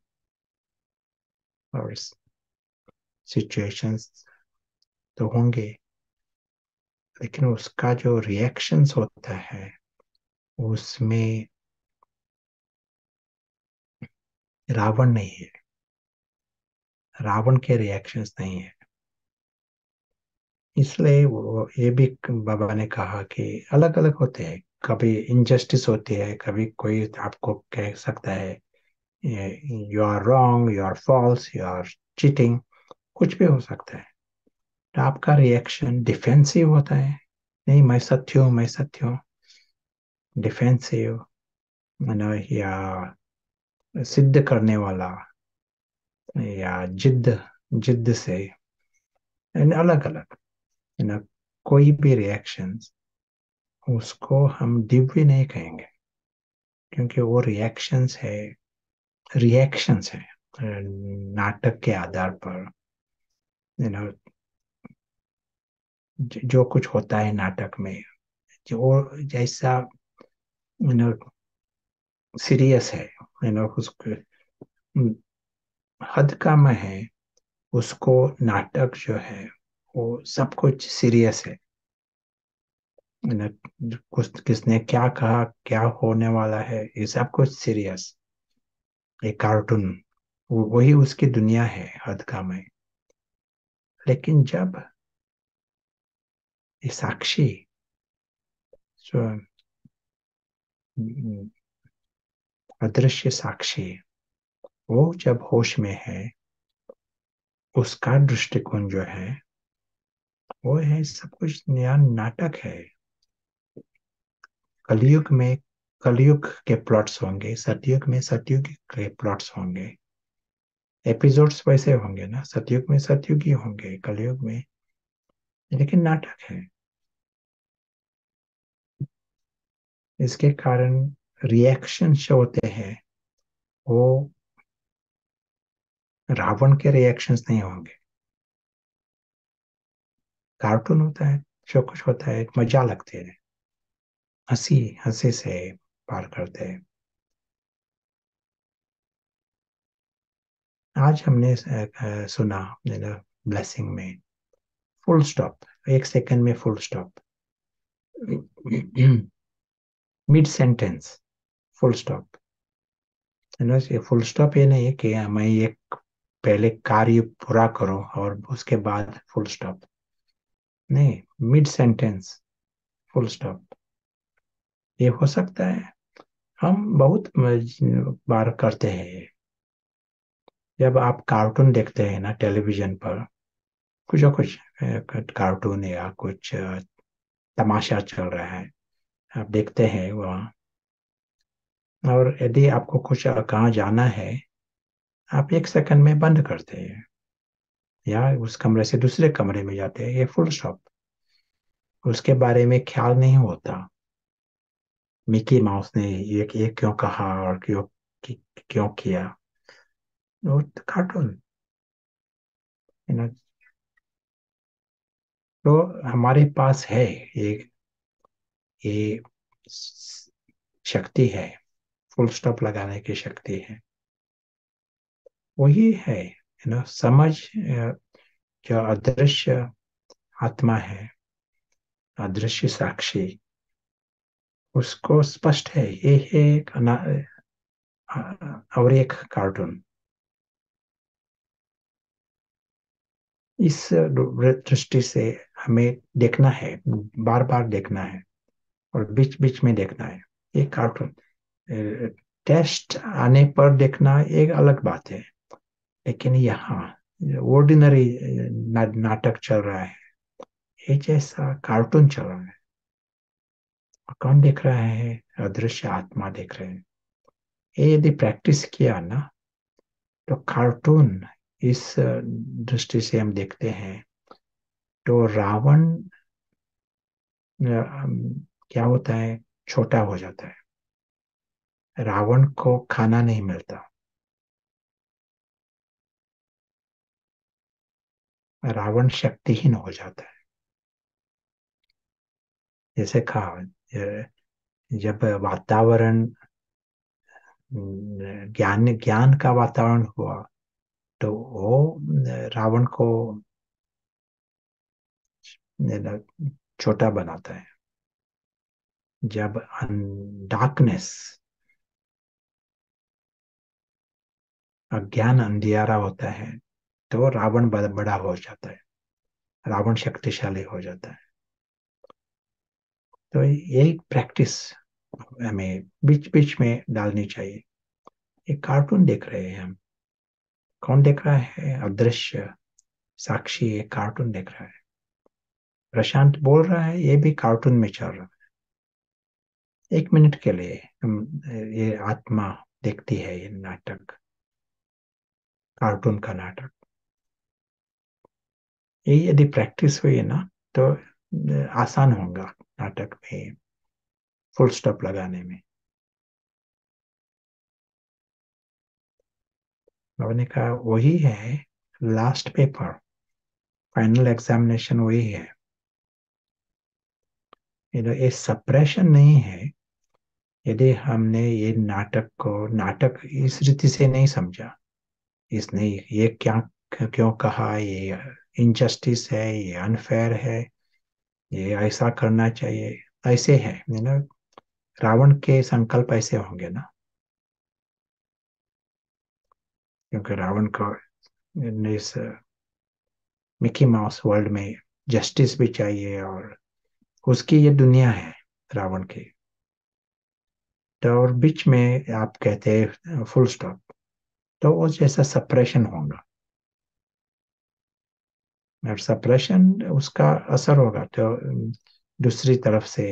और सिचुएशंस तो होंगे, लेकिन उसका जो रिएक्शंस होता है उसमें रावण नहीं है, रावण के रिएक्शंस नहीं है। इसलिए वो ये भी बाबा ने कहा कि अलग अलग होते हैं। कभी इनजस्टिस होती है, कभी कोई आपको कह सकता है you are wrong, you are false, you are cheating, कुछ भी हो सकता है। तो आपका रिएक्शन डिफेंसिव होता है, नहीं मैं सत्य हूँ, मैं सत्य हूँ। डिफेंसिव या सिद्ध करने वाला, या जिद्द जिद्द से, अलग अलग ना। कोई भी रिएक्शन उसको हम दिव्य नहीं कहेंगे, क्योंकि वो रिएक्शंस है रिएक्शंस है नाटक के आधार पर, यू नो, जो कुछ होता है नाटक में, जो जैसा, यू नो, सीरियस है, यू नो, उसको हद कम है, उसको नाटक जो है वो सब कुछ सीरियस है, यू नो, कुछ किसने क्या कहा, क्या होने वाला है, ये सब कुछ सीरियस। एक कार्टून, वही उसकी दुनिया है हद कम है। लेकिन जब ये साक्षी जो अदृश्य साक्षी, वो जब होश में है, उसका दृष्टिकोण जो है वो है सब कुछ नया नाटक है। कलयुग में कलयुग के प्लॉट्स होंगे, सतयुग में सतयुग के प्लॉट्स होंगे, एपिसोड्स वैसे होंगे ना, सतयुग में सतयुग ही होंगे, कलयुग में, लेकिन नाटक है। इसके कारण रिएक्शन जो होते हैं वो रावण के रिएक्शंस नहीं होंगे। कार्टून होता है, जो कुछ होता है मजा लगते है, हंसी हंसी से पार करते हैं। आज हमने सुना ब्लेसिंग में फुल स्टॉप, एक सेकंड में full stop, mid sentence full stop. ये फुल स्टॉप ये नहीं है कि मैं एक पहले कार्य पूरा करूं और उसके बाद फुल स्टॉप, नहीं, मिड सेंटेंस फुल स्टॉप। ये हो सकता है, हम बहुत बार करते हैं ये। जब आप कार्टून देखते हैं ना टेलीविजन पर, कुछ कार्टून या कुछ तमाशा चल रहा है, आप देखते हैं वहाँ, और यदि आपको कुछ कहाँ जाना है, आप एक सेकंड में बंद करते हैं या उस कमरे से दूसरे कमरे में जाते हैं, ये फुल स्टॉप। उसके बारे में ख्याल नहीं होता, मिकी माउस ने ये क्यों कहा और क्यों किया, वो कार्टून, है ना। तो हमारे पास है ये शक्ति है, फुल स्टॉप लगाने की शक्ति है। वही है, समझ, जो अदृश्य आत्मा है, अदृश्य साक्षी, उसको स्पष्ट है ये है एक और एक कार्टून। इस दृष्टि से हमें देखना है, बार बार देखना है, और बीच बीच में देखना है। ये कार्टून टेस्ट आने पर देखना एक अलग बात है, लेकिन यहाँ ऑर्डिनरी नाटक चल रहा है, ये जैसा कार्टून चल रहा है। कौन देख रहा है? अदृश्य आत्मा देख रहे हैं। ये यदि प्रैक्टिस किया ना, तो कार्टून इस दृष्टि से हम देखते हैं, तो रावण क्या होता है, छोटा हो जाता है, रावण को खाना नहीं मिलता, रावण शक्तिहीन हो जाता है। जैसे कहा, जब वातावरण ज्ञान ज्ञान का वातावरण हुआ, तो वो रावण को छोटा बनाता है। जब डार्कनेस, अज्ञान अंधियारा होता है, तो रावण बड़ा हो जाता है, रावण शक्तिशाली हो जाता है। तो यही प्रैक्टिस हमें बीच बीच में डालनी चाहिए। एक कार्टून देख रहे हैं हम, कौन देख रहा है? अदृश्य साक्षी एक कार्टून देख रहा है। प्रशांत बोल रहा है, ये भी कार्टून में चल रहा है। एक मिनट के लिए हम, ये आत्मा देखती है ये नाटक, कार्टून का नाटक। ये यदि प्रैक्टिस हुई ना, तो आसान होगा नाटक में फुल स्टॉप लगाने में। बाबा ने कहा वही है लास्ट पेपर, फाइनल एग्जामिनेशन वही है। ये सप्रेशन नहीं है। यदि हमने ये नाटक को नाटक इस रीति से नहीं समझा, इसने ये क्या क्यों कहा, ये इनजस्टिस है, ये अनफेयर है, ये ऐसा करना चाहिए, ऐसे है ना। रावण के संकल्प ऐसे होंगे ना, क्योंकि रावण को इस मिकी माउस वर्ल्ड में जस्टिस भी चाहिए, और उसकी ये दुनिया है रावण की। तो और बीच में आप कहते हैं फुल स्टॉप, तो वो जैसा सप्रेशन होगा, और सप्रेशन उसका असर होगा तो दूसरी तरफ से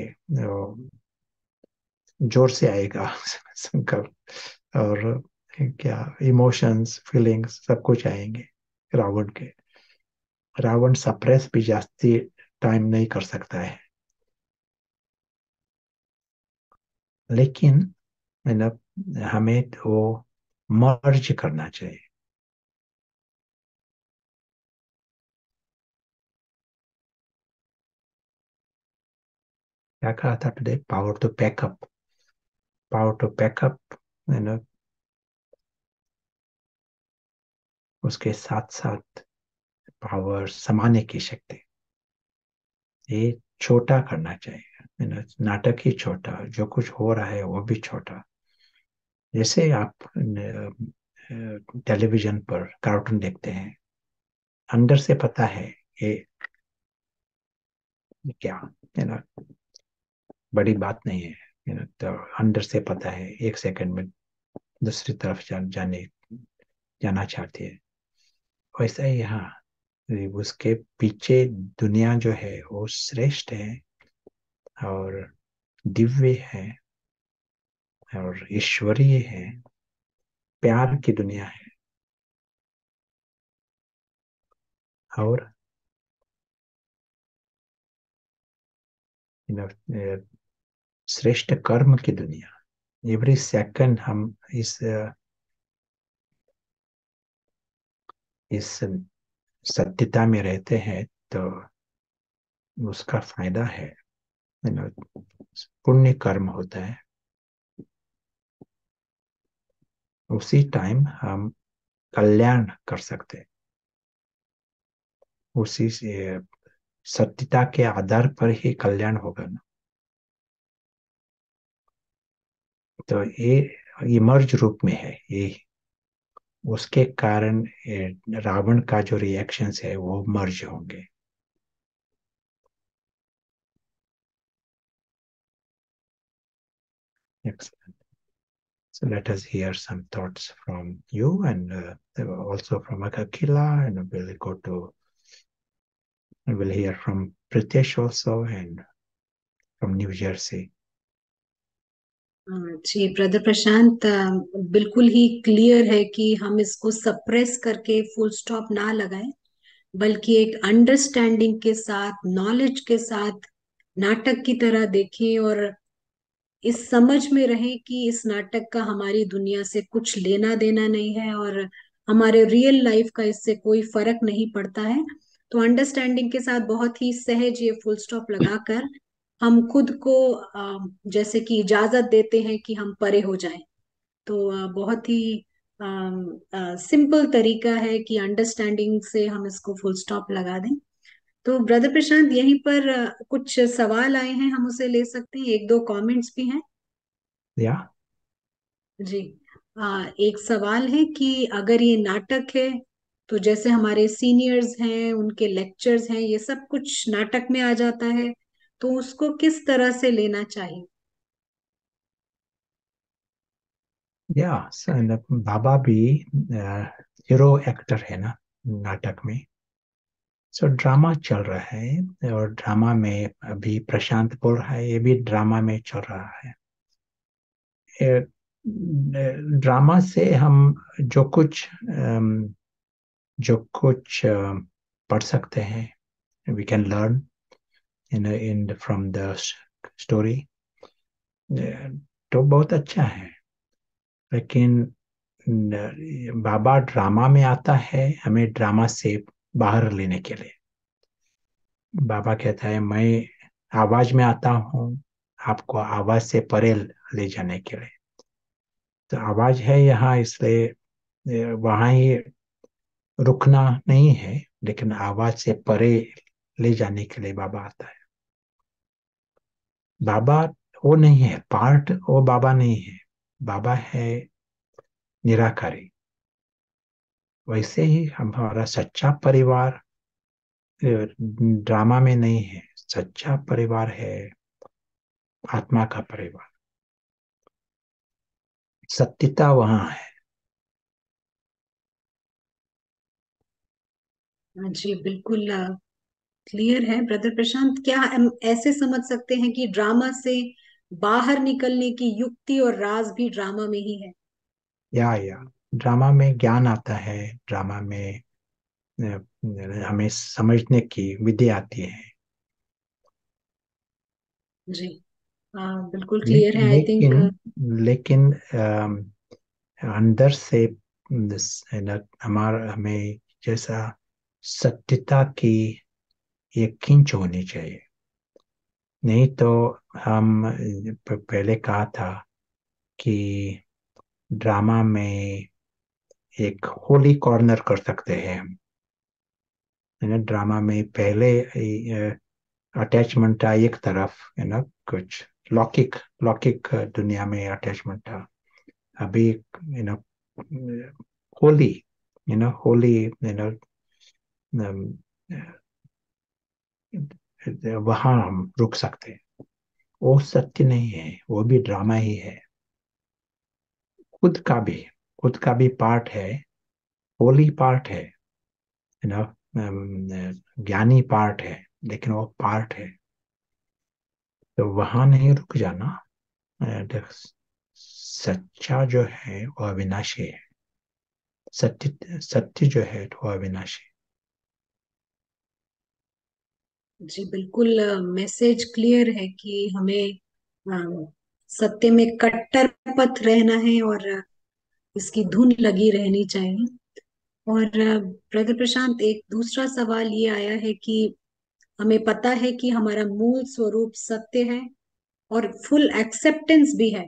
जोर से आएगा संकल्प, और क्या इमोशंस फीलिंग्स सब कुछ आएंगे रावण के। रावण सप्रेस भी जास्ती टाइम नहीं कर सकता है, लेकिन मतलब हमें वो मर्ज करना चाहिए। क्या कहा था today, power to pack up, power to pack up, उसके साथ साथ पावर समाने की शक्ति। ये छोटा करना चाहिए, नाटक ही छोटा, जो कुछ हो रहा है वो भी छोटा। जैसे आप टेलीविजन पर कार्टून देखते हैं, अंदर से पता है ये क्या, है ना, बड़ी बात नहीं है, तो अंदर से पता है, एक सेकंड में दूसरी तरफ जाना चाहती है। वैसा ही यहाँ, उसके पीछे दुनिया जो है वो श्रेष्ठ है, और दिव्य है, और ईश्वरीय है, प्यार की दुनिया है, और श्रेष्ठ कर्म की दुनिया। एवरी सेकंड हम इस सत्यता में रहते हैं, तो उसका फायदा है, पुण्य कर्म होता है। उसी टाइम हम कल्याण कर सकते हैं, उसी से सत्यता के आधार पर ही कल्याण होगा ना। तो ये इमर्ज रूप में है ये, उसके कारण रावण का जो रिएक्शंस है वो मर्ज होंगे। Excellent. So let us hear some thoughts from you, and also from Akakila, and we'll hear from Pritesh also, and from New Jersey. जी ब्रदर प्रशांत, बिल्कुल ही क्लियर है कि हम इसको सप्रेस करके फुल स्टॉप ना लगाएं, बल्कि एक अंडरस्टैंडिंग के साथ, नॉलेज के साथ नाटक की तरह देखें, और इस समझ में रहे कि इस नाटक का हमारी दुनिया से कुछ लेना देना नहीं है, और हमारे रियल लाइफ का इससे कोई फर्क नहीं पड़ता है। तो अंडरस्टैंडिंग के साथ बहुत ही सहज ये फुल स्टॉप लगाकर हम खुद को जैसे कि इजाजत देते हैं कि हम परे हो जाएं। तो बहुत ही सिंपल तरीका है कि अंडरस्टैंडिंग से हम इसको फुल स्टॉप लगा दें। तो ब्रदर प्रशांत, यहीं पर कुछ सवाल आए हैं, हम उसे ले सकते हैं, एक दो कमेंट्स भी हैं। Yeah, जी। एक सवाल है कि अगर ये नाटक है, तो जैसे हमारे सीनियर्स हैं, उनके लेक्चर्स हैं, ये सब कुछ नाटक में आ जाता है, तो उसको किस तरह से लेना चाहिए? yeah. So, बाबा भी हीरो एक्टर है ना नाटक में। सो ड्रामा चल रहा है, और ड्रामा में अभी प्रशांत बोल रहा है, ये भी ड्रामा में चल रहा है। ड्रामा से हम जो कुछ पढ़ सकते हैं, we can learn in from the story, तो बहुत अच्छा है। लेकिन बाबा ड्रामा में आता है हमें ड्रामा से बाहर लेने के लिए। बाबा कहता है मैं आवाज में आता हूँ आपको आवाज से परे ले जाने के लिए। तो आवाज है यहाँ, इसलिए वहां ही रुकना नहीं है, लेकिन आवाज से परे ले जाने के लिए बाबा आता है। बाबा वो नहीं है पार्ट, वो बाबा नहीं है। बाबा है निराकारी। वैसे ही हमारा सच्चा परिवार ड्रामा में नहीं है, सच्चा परिवार है आत्मा का परिवार। सत्यता वहां है। हाँ जी, बिल्कुल क्लियर है ब्रदर प्रशांत। क्या हम ऐसे समझ सकते हैं कि ड्रामा से बाहर निकलने की युक्ति और राज भी ड्रामा में ही है? या ड्रामा में ज्ञान आता है, ड्रामा में हमें समझने की विधि आती है। जी, बिल्कुल क्लियर है, लेकिन आई थिंक। लेकिन लेकिन अंदर से हमारा हमें जैसा सत्यता की एक खींच होनी चाहिए। नहीं तो हम पहले कहा था कि ड्रामा में एक होली कॉर्नर कर सकते हैं हम, है ना। ड्रामा में पहले अटैचमेंट था एक तरफ, है ना, कुछ लौकिक लौकिक दुनिया में अटैचमेंट था। अभी यू नो होली, होली, वहां हम रुक सकते हैं। वो सत्य नहीं है, वो भी ड्रामा ही है। खुद का भी खुद का भी पार्ट है, होली पार्ट है, ना, ज्ञानी पार्ट है, लेकिन वो पार्ट है। तो वहां नहीं रुक जाना। सच्चा जो है वो अविनाशी है। सत्य सत्य जो है वो अविनाशी। जी, बिल्कुल मैसेज क्लियर है कि हमें सत्य में कट्टर पथ रहना है और इसकी धुन लगी रहनी चाहिए। और ब्रदर प्रशांत, एक दूसरा सवाल ये आया है कि हमें पता है कि हमारा मूल स्वरूप सत्य है और फुल एक्सेप्टेंस भी है,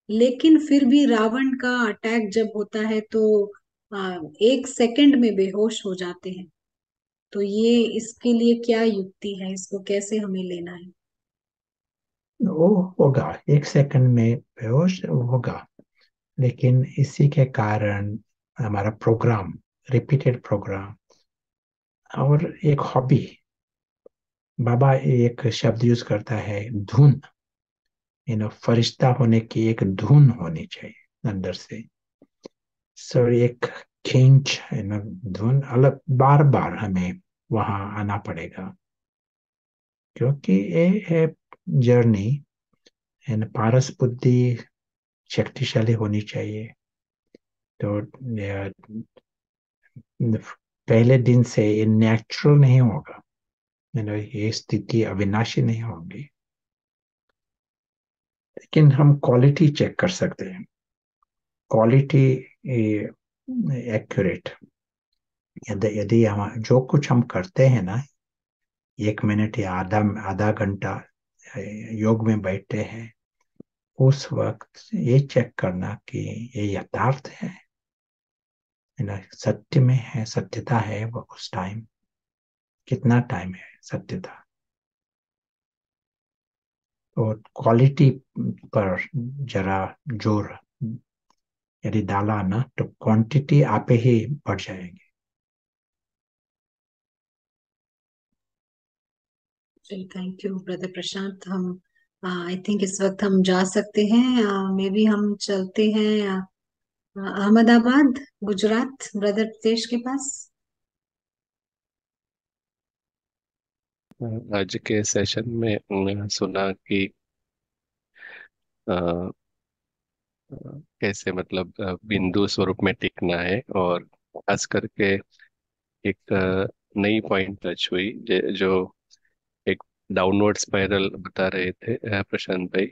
लेकिन फिर भी रावण का अटैक जब होता है तो एक सेकंड में बेहोश हो जाते हैं। तो ये इसके लिए क्या युक्ति है, इसको कैसे हमें लेना है? वो होगा, एक सेकंड में बेहोश होगा, लेकिन इसी के कारण हमारा प्रोग्राम, रिपीटेड प्रोग्राम और एक हॉबी। बाबा एक शब्द यूज करता है, धुन। फरिश्ता होने की एक धुन होनी चाहिए अंदर से। सो एक खींच, धुन अलग, बार बार हमें वहां आना पड़ेगा, क्योंकि ये है जर्नी। पारस बुद्धि शक्तिशाली होनी चाहिए। तो पहले दिन से ये नेचुरल नहीं होगा, ये स्थिति अविनाशी नहीं होगी। लेकिन हम क्वालिटी चेक कर सकते हैं, क्वालिटी एक्यूरेट। यदि यदि हम जो कुछ हम करते हैं ना, 1 मिनट या आधा आधा घंटा योग में बैठते हैं, उस वक्त ये चेक करना कि ये यथार्थ है ना, सत्य में है, सत्यता है वो उस टाइम, कितना टाइम है सत्यता। और क्वालिटी पर जरा जोर यदि डाला ना, तो क्वांटिटी आपे ही बढ़ जाएगी। जी, थैंक यू ब्रदर प्रशांत। हम आई थिंक इस वक्त हम जा सकते हैं, मे बी हम चलते हैं अहमदाबाद, गुजरात, ब्रदर तेज के पास। आज के सेशन में सुना कि अ, कैसे मतलब बिंदु स्वरूप में टिकना है, और खास करके एक नई पॉइंट टच हुई जो एक डाउनवर्ड स्पाइरल बता रहे थे प्रशांत भाई।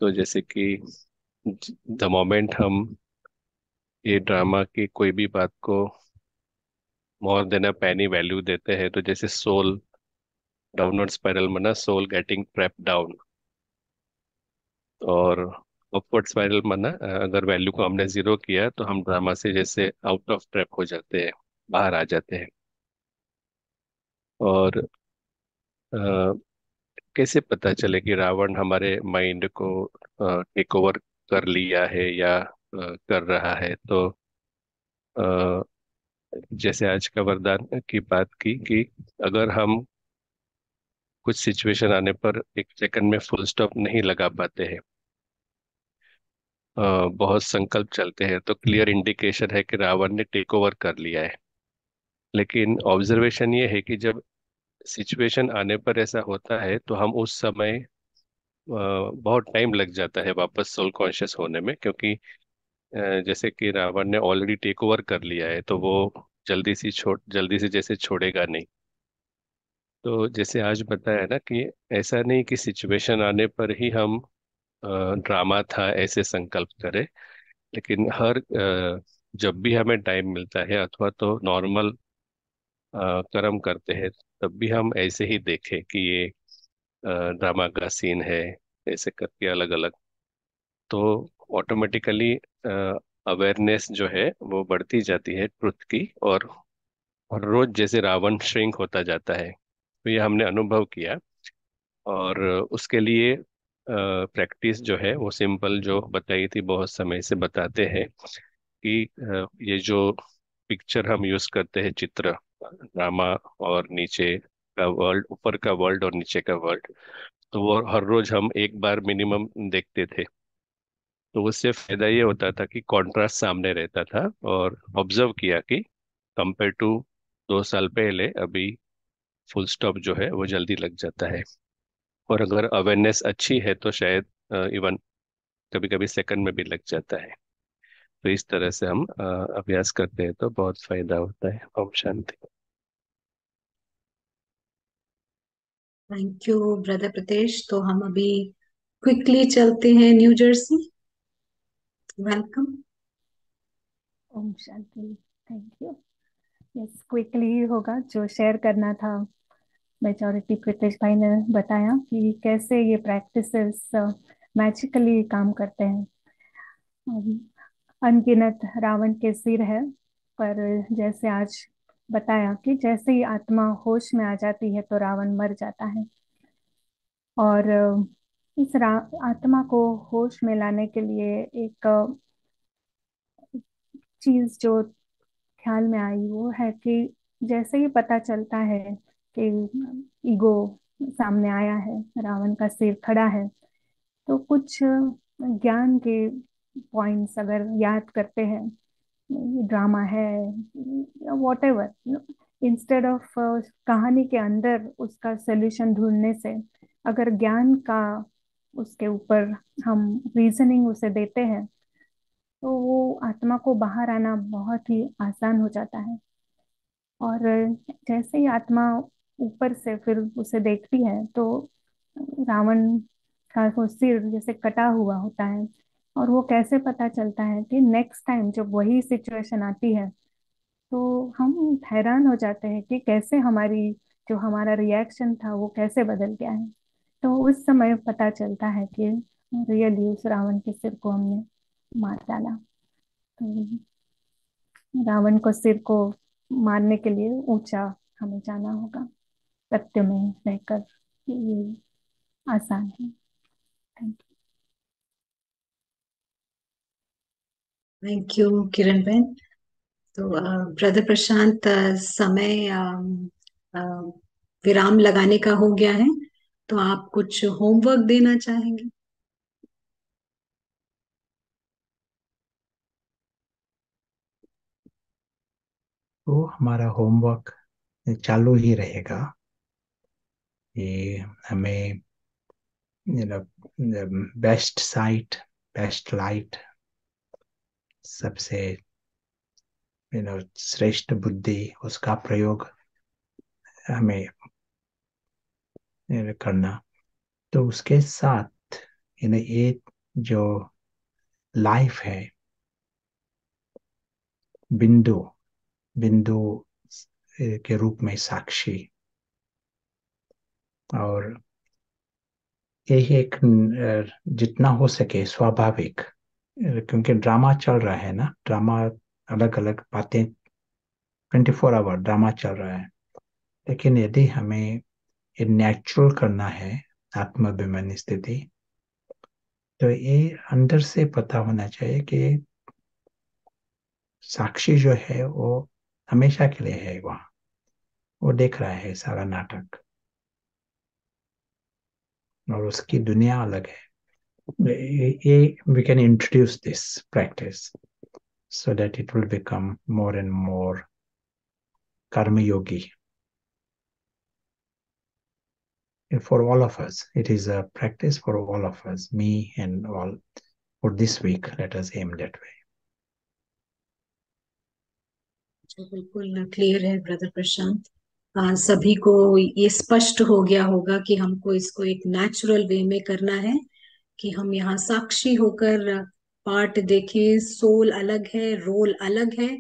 तो जैसे कि द मोमेंट हम ये ड्रामा की कोई भी बात को मोर देन अ पेनी वैल्यू देते हैं। तो जैसे सोल डाउनवर्ड स्पाइरल माना सोल गेटिंग ट्रैप डाउन, और अपवर्ड स्पाइरल माना अगर वैल्यू को हमने जीरो किया तो हम ड्रामा से जैसे आउट ऑफ ट्रैप हो जाते हैं, बाहर आ जाते हैं। और अ, कैसे पता चले कि रावण हमारे माइंड को टेक ओवर कर लिया है या कर रहा है? तो अ, जैसे आज का वरदान की बात की कि अगर हम कुछ सिचुएशन आने पर एक सेकंड में फुल स्टॉप नहीं लगा पाते हैं, बहुत संकल्प चलते हैं, तो क्लियर इंडिकेशन है कि रावण ने टेक ओवर कर लिया है। लेकिन ऑब्जर्वेशन ये है कि जब सिचुएशन आने पर ऐसा होता है तो हम उस समय बहुत टाइम लग जाता है वापस सोल कॉन्शियस होने में, क्योंकि जैसे कि रावण ने ऑलरेडी टेक ओवर कर लिया है, तो वो जल्दी से जैसे छोड़ेगा नहीं। तो जैसे आज बताया ना कि ऐसा नहीं कि सिचुएशन आने पर ही हम ड्रामा था ऐसे संकल्प करें, लेकिन जब भी हमें टाइम मिलता है अथवा तो नॉर्मल कर्म करते हैं, तब भी हम ऐसे ही देखें कि ये ड्रामा का सीन है, ऐसे करके अलग अलग। तो ऑटोमेटिकली अवेयरनेस जो है वो बढ़ती जाती है ट्रुथ की, और रोज जैसे रावण श्रिंक होता जाता है। तो ये हमने अनुभव किया। और उसके लिए प्रैक्टिस जो है वो सिंपल जो बताई थी, बहुत समय से बताते हैं कि ये जो पिक्चर हम यूज करते हैं, चित्र, ड्रामा, और नीचे का वर्ल्ड, ऊपर का वर्ल्ड और नीचे का वर्ल्ड, तो वो हर रोज हम एक बार मिनिमम देखते थे। तो उससे फायदा ये होता था कि कॉन्ट्रास्ट सामने रहता था, और ऑब्जर्व किया कि कंपेयर टू 2 साल पहले अभी फुल स्टॉप जो है वो जल्दी लग जाता है। और अगर अवेयरनेस अच्छी है तो शायद इवन कभी कभी सेकंड में भी लग जाता है। तो इस तरह से हम अभ्यास करते हैं तो बहुत फायदा होता है। ओम शांति। Thank you brother Pratesh. तो हम अभी क्विकली चलते हैं न्यू जर्सी। वेलकम। ओम शांति। Thank you. यस, क्विकली होगा जो शेयर करना था। मेजॉरिटी प्रीतेश भाई ने बताया कि कैसे ये प्रैक्टिसेस मैजिकली काम करते हैं। अनगिनत रावण के सिर है, पर जैसे आज बताया कि जैसे ही आत्मा होश में आ जाती है तो रावण मर जाता है। और इस आत्मा को होश में लाने के लिए एक चीज जो ख्याल में आई वो है कि जैसे ही पता चलता है कि ईगो सामने आया है, रावण का सिर खड़ा है, तो कुछ ज्ञान के पॉइंट्स अगर याद करते हैं, ड्रामा है, वॉट एवर, इंस्टेड ऑफ कहानी के अंदर उसका सोल्यूशन ढूंढने से, अगर ज्ञान का उसके ऊपर हम रीजनिंग उसे देते हैं, तो वो आत्मा को बाहर आना बहुत ही आसान हो जाता है। और जैसे ही आत्मा ऊपर से फिर उसे देखती है तो रावण का वो सिर जैसे कटा हुआ होता है। और वो कैसे पता चलता है कि नेक्स्ट टाइम जब वही सिचुएशन आती है तो हम हैरान हो जाते हैं कि कैसे हमारी जो हमारा रिएक्शन था वो कैसे बदल गया है। तो उस समय पता चलता है कि रियली उस रावण के सिर को हमने मार डाला। तो रावण को सिर को मारने के लिए ऊंचा हमें जाना होगा, सत्य में रहकर। ये आसान है। थैंक थैंक यू किरण बहन। तो ब्रदर प्रशांत, समय विराम लगाने का हो गया है, तो आप कुछ होमवर्क देना चाहेंगे? तो हमारा होमवर्क चालू ही रहेगा। ये हमें बेस्ट साइट, बेस्ट लाइट, सबसे श्रेष्ठ बुद्धि, उसका प्रयोग हमें करना। तो उसके साथ ये जो लाइफ है, बिंदु बिंदु के रूप में साक्षी, और यही एक जितना हो सके स्वाभाविक, क्योंकि ड्रामा चल रहा है ना, ड्रामा, अलग अलग बातें, 24 आवर ड्रामा चल रहा है। लेकिन यदि हमें ये नेचुरल करना है, आत्माभिमानी स्थिति, तो ये अंदर से पता होना चाहिए कि साक्षी जो है वो हमेशा के लिए है वहां, वो देख रहा है सारा नाटक, और उसकी दुनिया अलग है। ये we can introduce this practice so that it will become more and more karma yogi for all of us. It is a practice for all of us, me and all. For this week, let us aim that way. बिल्कुल clear है brother प्रशांत। सभी को ये स्पष्ट हो गया होगा कि हमको इसको एक नेचुरल वे में करना है, कि हम यहाँ साक्षी होकर पार्ट देखें। सोल अलग है, रोल अलग है,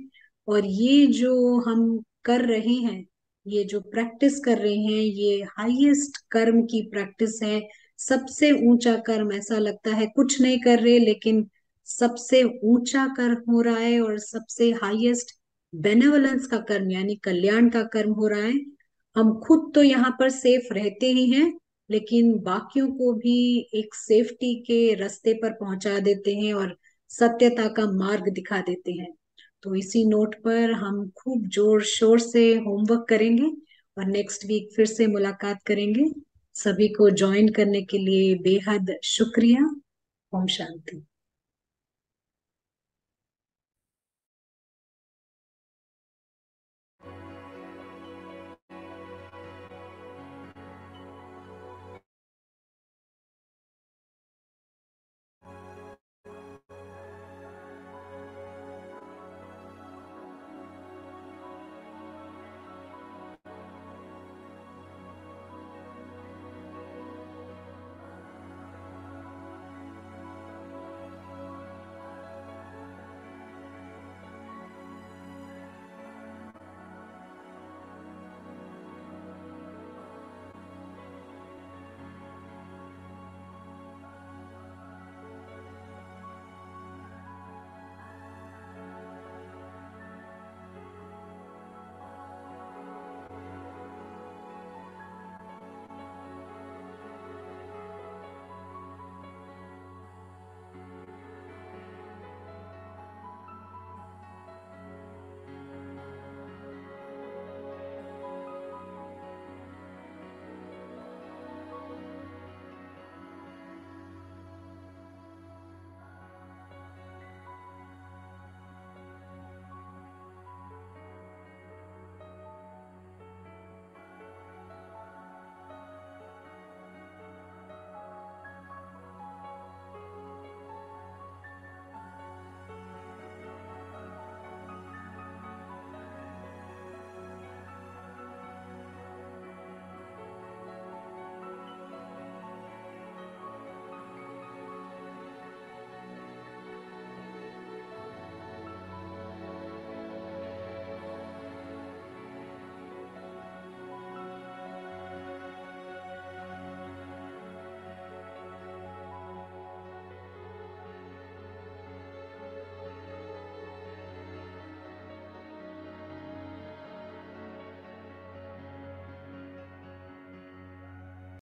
और ये जो हम कर रहे हैं, ये जो प्रैक्टिस कर रहे हैं, ये हाईएस्ट कर्म की प्रैक्टिस है। सबसे ऊंचा कर्म, ऐसा लगता है कुछ नहीं कर रहे, लेकिन सबसे ऊंचा कर्म हो रहा है, और सबसे हाईएस्ट बेनेवलेंस का कर्म यानी कल्याण का कर्म हो रहा है। हम खुद तो यहाँ पर सेफ रहते ही हैं, लेकिन बाकियों को भी एक सेफ्टी के रास्ते पर पहुंचा देते हैं और सत्यता का मार्ग दिखा देते हैं। तो इसी नोट पर हम खूब जोर शोर से होमवर्क करेंगे और नेक्स्ट वीक फिर से मुलाकात करेंगे। सभी को ज्वाइन करने के लिए बेहद शुक्रिया। ओम शांति।